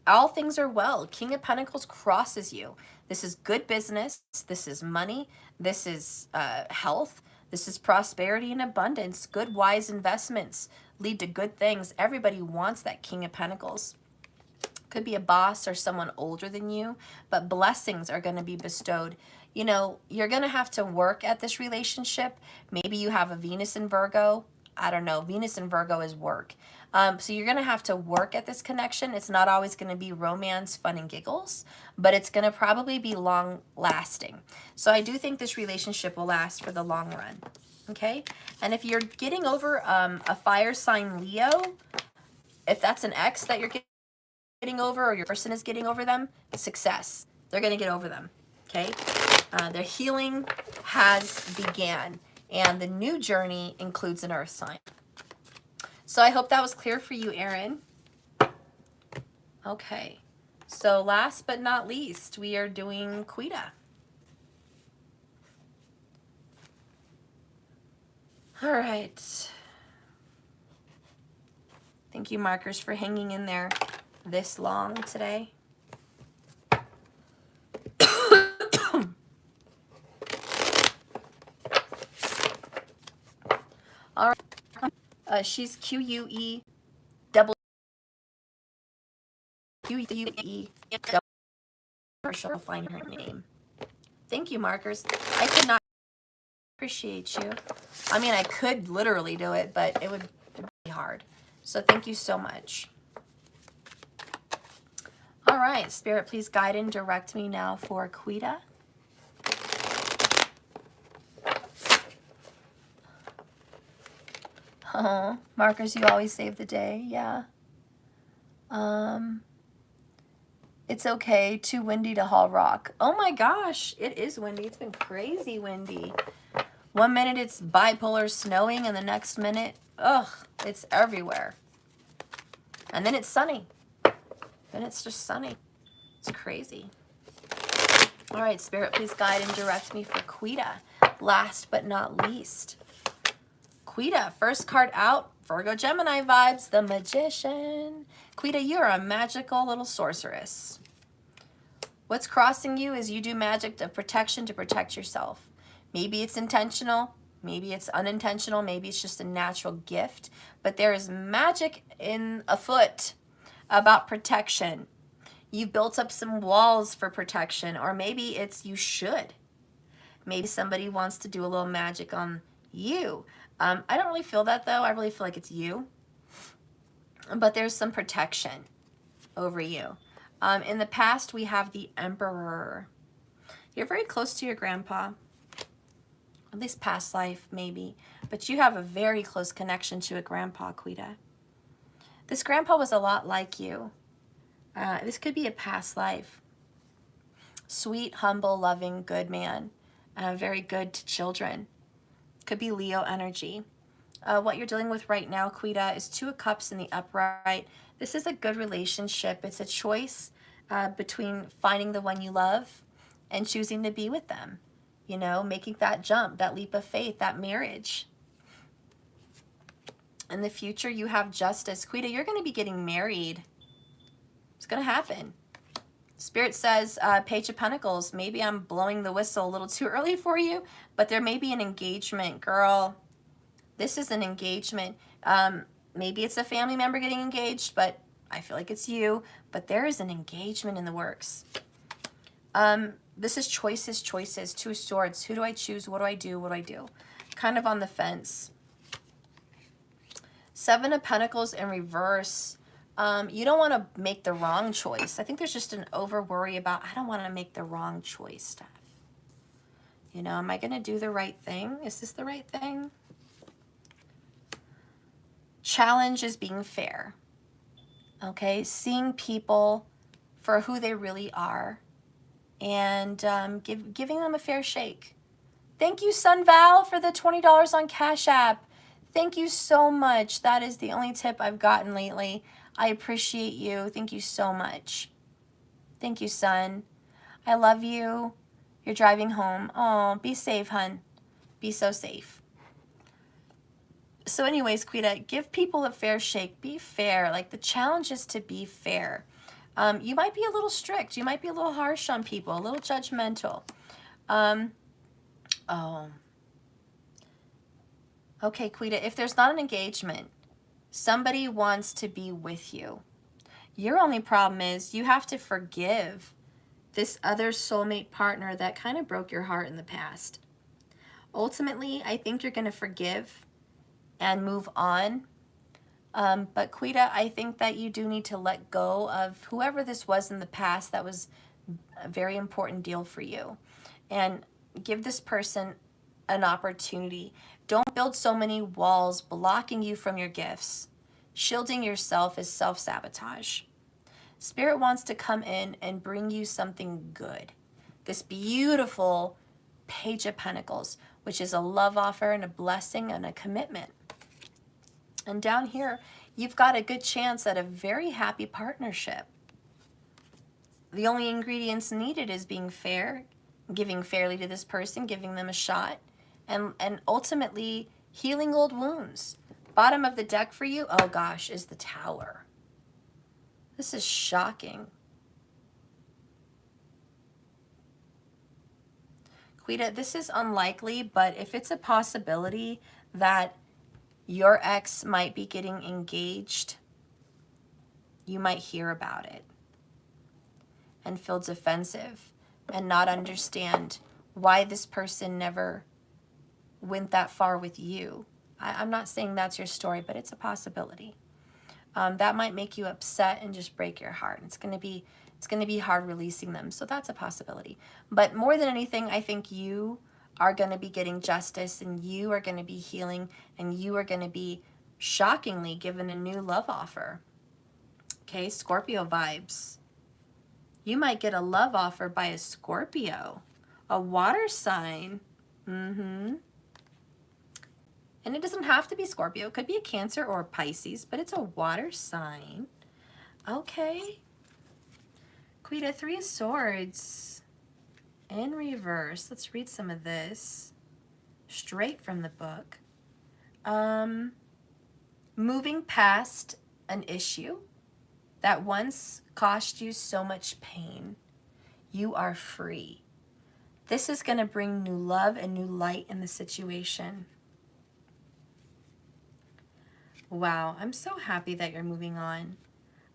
All things are well. King of Pentacles crosses you. This is good business. This is money. This is health. This is prosperity and abundance. Good, wise investments lead to good things. Everybody wants that King of Pentacles. Could be a boss or someone older than you, but blessings are going to be bestowed. You know, you're going to have to work at this relationship. Maybe you have a Venus in Virgo. I don't know. Venus in Virgo is work. So you're going to have to work at this connection. It's not always going to be romance, fun, and giggles, but it's going to probably be long lasting. So I do think this relationship will last for the long run. Okay. And if you're getting over a fire sign Leo, if that's an ex that you're getting over, or your person is getting over them, success. They're going to get over them. Okay. Their healing has began, and the new journey includes an earth sign. So I hope that was clear for you, Aaron. Okay. So last but not least, we are doing Quita. All right. Thank you, markers, for hanging in there this long today. All right. She's Quue double Quue double. She'll find her name. Thank you, markers. I could not appreciate you. I mean, I could literally do it, but it would be hard. So thank you so much. All right, Spirit, please guide and direct me now for Quita. Oh, markers, you always save the day. Yeah. It's okay. Too windy to haul rock. Oh my gosh, it is windy. It's been crazy windy. 1 minute it's bipolar snowing, and the next minute, ugh, it's everywhere. And then it's sunny. Then it's just sunny. It's crazy. All right, Spirit, please guide and direct me for Quita. Last but not least. Quita, first card out, Virgo Gemini vibes, the Magician. Quita, you're a magical little sorceress. What's crossing you is you do magic of protection to protect yourself. Maybe it's intentional, maybe it's unintentional, maybe it's just a natural gift, but there is magic in afoot about protection. You've built up some walls for protection, or maybe it's you should. Maybe somebody wants to do a little magic on you. I don't really feel that, though. I really feel like it's you. But there's some protection over you. In the past, we have the Emperor. You're very close to your grandpa. At least past life, maybe. But you have a very close connection to a grandpa, Quita. This grandpa was a lot like you. This could be a past life. Sweet, humble, loving, good man. Very good to children. Could be Leo energy. What you're dealing with right now, Quita, is 2 of Cups in the upright. This is a good relationship. It's a choice between finding the one you love and choosing to be with them. You know, making that jump, that leap of faith, that marriage. In the future, you have justice. Quita, you're going to be getting married. It's going to happen. Spirit says, Page of Pentacles, maybe I'm blowing the whistle a little too early for you, but there may be an engagement. Girl, this is an engagement. Maybe it's a family member getting engaged, but I feel like it's you. But there is an engagement in the works. This is choices, choices. Two of Swords. Who do I choose? What do I do? What do I do? Kind of on the fence. Seven of Pentacles in reverse. You don't want to make the wrong choice. I think there's just an over worry about, I don't want to make the wrong choice stuff. You know, am I going to do the right thing? Is this the right thing? Challenge is being fair. Okay, seeing people for who they really are and giving them a fair shake. Thank you, Sun Val, for the $20 on Cash App. Thank you so much. That is the only tip I've gotten lately. I appreciate you. Thank you so much. Thank you, son. I love you. You're driving home. Oh, be safe, hun. Be so safe. So anyways, Quita, give people a fair shake. Be fair. Like, the challenge is to be fair. You might be a little strict. You might be a little harsh on people, a little judgmental. Okay, Quita, if there's not an engagement, somebody wants to be with you. Your only problem is you have to forgive this other soulmate partner that kind of broke your heart in the past. Ultimately, I think you're going to forgive and move on. But Quita, I think that you do need to let go of whoever this was in the past that was a very important deal for you. And give this person an opportunity. Don't build so many walls blocking you from your gifts. Shielding yourself is self-sabotage. Spirit wants to come in and bring you something good. This beautiful Page of Pentacles, which is a love offer and a blessing and a commitment. And down here, you've got a good chance at a very happy partnership. The only ingredients needed is being fair, giving fairly to this person, giving them a shot, and ultimately healing old wounds. Bottom of the deck for you, oh gosh, is the Tower. This is shocking. Quita, this is unlikely, but if it's a possibility that your ex might be getting engaged, you might hear about it and feel defensive and not understand why this person never went that far with you. I'm not saying that's your story, but it's a possibility. That might make you upset and just break your heart. It's going to be hard releasing them. So that's a possibility. But more than anything, I think you are going to be getting justice, and you are going to be healing, and you are going to be shockingly given a new love offer. Okay, Scorpio vibes. You might get a love offer by a Scorpio, a water sign. And it doesn't have to be Scorpio. It could be a Cancer or a Pisces, but it's a water sign. Okay. Quita, Three of Swords in reverse. Let's read some of this straight from the book. Moving past an issue that once caused you so much pain. You are free. This is going to bring new love and new light in the situation. Wow, I'm so happy that you're moving on.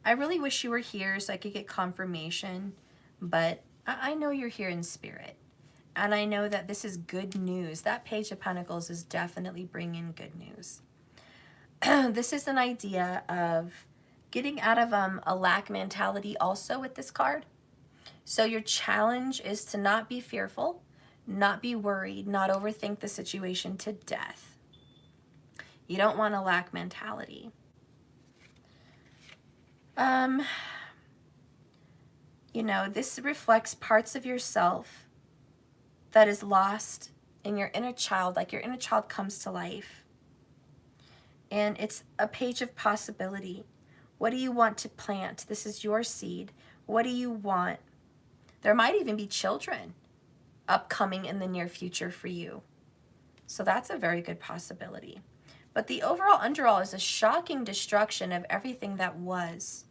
I really wish you were here so I could get confirmation, but I know you're here in spirit. And I know that this is good news. That Page of Pentacles is definitely bringing good news. This is an idea of getting out of a lack mentality also with this card. So your challenge is to not be fearful, not be worried, not overthink the situation to death. You don't want a lack mentality. You know, this reflects parts of yourself that is lost in your inner child, like your inner child comes to life. And it's a page of possibility. What do you want to plant? This is your seed. What do you want? There might even be children upcoming in the near future for you. So that's a very good possibility. But the overall underall is a shocking destruction of everything that was.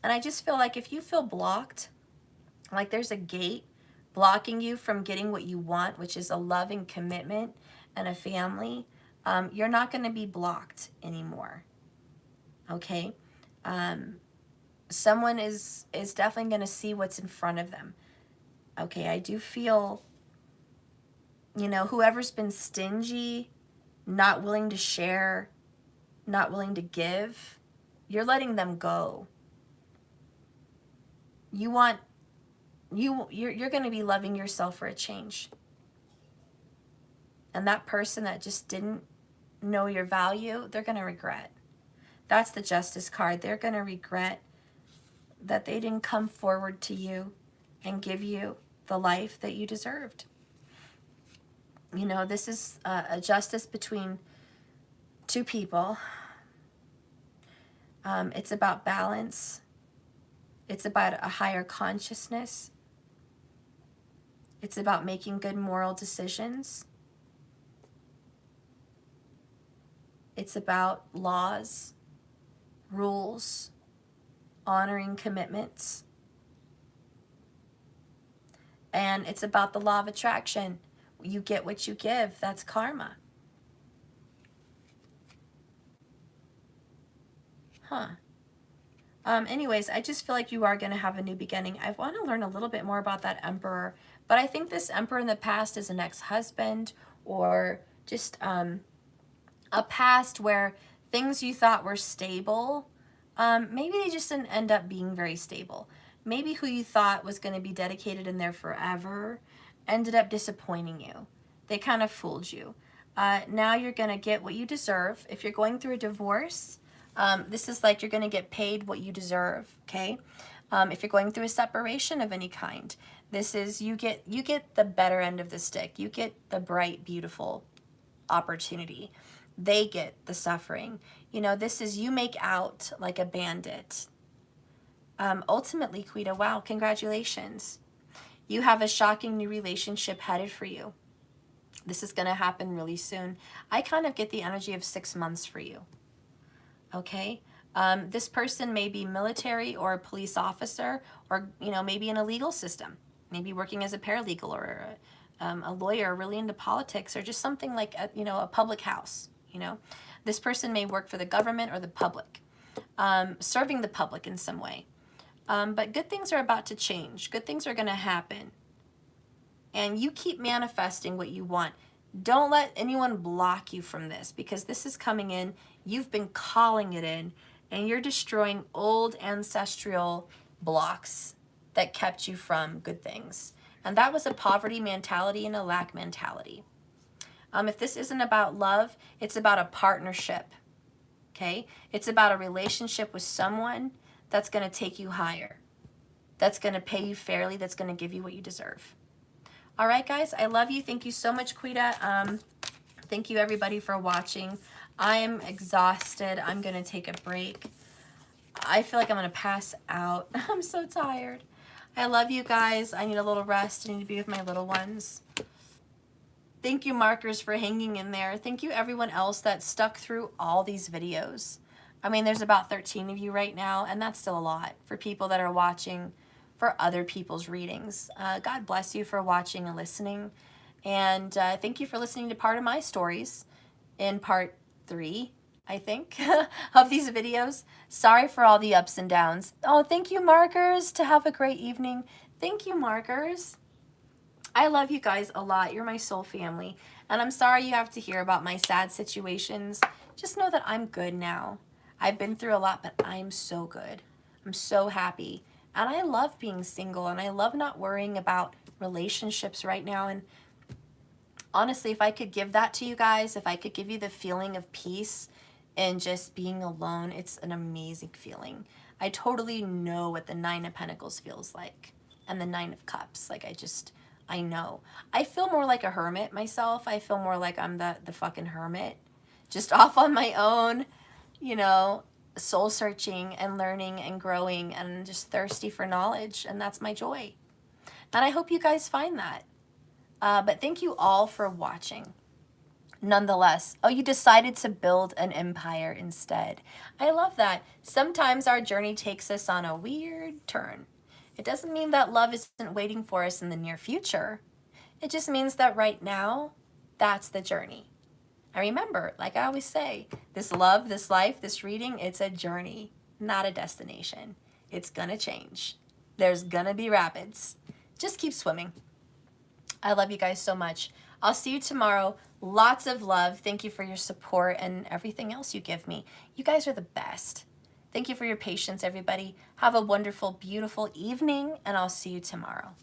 And I just feel like if you feel blocked, like there's a gate blocking you from getting what you want, which is a loving commitment and a family, you're not going to be blocked anymore. Okay? Someone is definitely going to see what's in front of them. Okay, I do feel, you know, whoever's been stingy, not willing to share, not willing to give, you're letting them go. You want, you're going to be loving yourself for a change. And that person that just didn't know your value, they're going to regret. That's the Justice card. They're going to regret that they didn't come forward to you and give you the life that you deserved. You know, this is a justice between two people. It's about balance. It's about a higher consciousness. It's about making good moral decisions. It's about laws, rules, honoring commitments. And it's about the law of attraction. You get what you give. That's karma. Anyways, I just feel like you are going to have a new beginning. I want to learn a little bit more about that emperor. But I think this emperor in the past is an ex-husband, or just a past where things you thought were stable, maybe they just didn't end up being very stable. Maybe who you thought was going to be dedicated in there forever ended up disappointing you. They kind of fooled you. Now you're going to get what you deserve. If you're going through a divorce, this is like you're going to get paid what you deserve, okay? If you're going through a separation of any kind, this is you get the better end of the stick. You get the bright, beautiful opportunity. They get the suffering. You know, this is you make out like a bandit. Ultimately, Quita, wow, congratulations. You have a shocking new relationship headed for you. This is going to happen really soon. I kind of get the energy of 6 months for you. Okay? This person may be military or a police officer, or, you know, maybe in a legal system. Maybe working as a paralegal, or a lawyer really into politics, or just something like, a public house, you know. This person may work for the government or the public, serving the public in some way. But good things are about to change. Good things are going to happen. And you keep manifesting what you want. Don't let anyone block you from this, because this is coming in. You've been calling it in, and you're destroying old ancestral blocks that kept you from good things. And that was a poverty mentality and a lack mentality. If this isn't about love, it's about a partnership. Okay? It's about a relationship with someone that's going to take you higher, that's going to pay you fairly, that's going to give you what you deserve. All right, guys, I love you. Thank you so much, Quita. Thank you, everybody, for watching. I am exhausted. I'm going to take a break. I feel like I'm going to pass out. I'm so tired. I love you guys. I need a little rest. I need to be with my little ones. Thank you, markers, for hanging in there. Thank you, everyone else that stuck through all these videos. I mean, there's about 13 of you right now, and that's still a lot for people that are watching for other people's readings. God bless you for watching and listening. And thank you for listening to part of my stories in part 3, I think, of these videos. Sorry for all the ups and downs. Oh, thank you, markers. To have a great evening. Thank you, markers. I love you guys a lot. You're my soul family. And I'm sorry you have to hear about my sad situations. Just know that I'm good now. I've been through a lot, but I'm so good. I'm so happy. And I love being single, and I love not worrying about relationships right now. And honestly, if I could give that to you guys, if I could give you the feeling of peace and just being alone, it's an amazing feeling. I totally know what the 9 of Pentacles feels like, and the 9 of Cups. Like, I know. I feel more like a hermit myself. I feel more like I'm the fucking hermit, just off on my own, you know, soul searching and learning and growing and just thirsty for knowledge. And that's my joy. And I hope you guys find that. But thank you all for watching. nonetheless. Oh, you decided to build an empire instead. I love that. Sometimes our journey takes us on a weird turn. It doesn't mean that love isn't waiting for us in the near future. It just means that right now, that's the journey. And remember, like I always say, this love, this life, this reading, it's a journey, not a destination. It's gonna change. There's gonna be rapids. Just keep swimming. I love you guys so much. I'll see you tomorrow. Lots of love. Thank you for your support and everything else you give me. You guys are the best. Thank you for your patience, everybody. Have a wonderful, beautiful evening, and I'll see you tomorrow.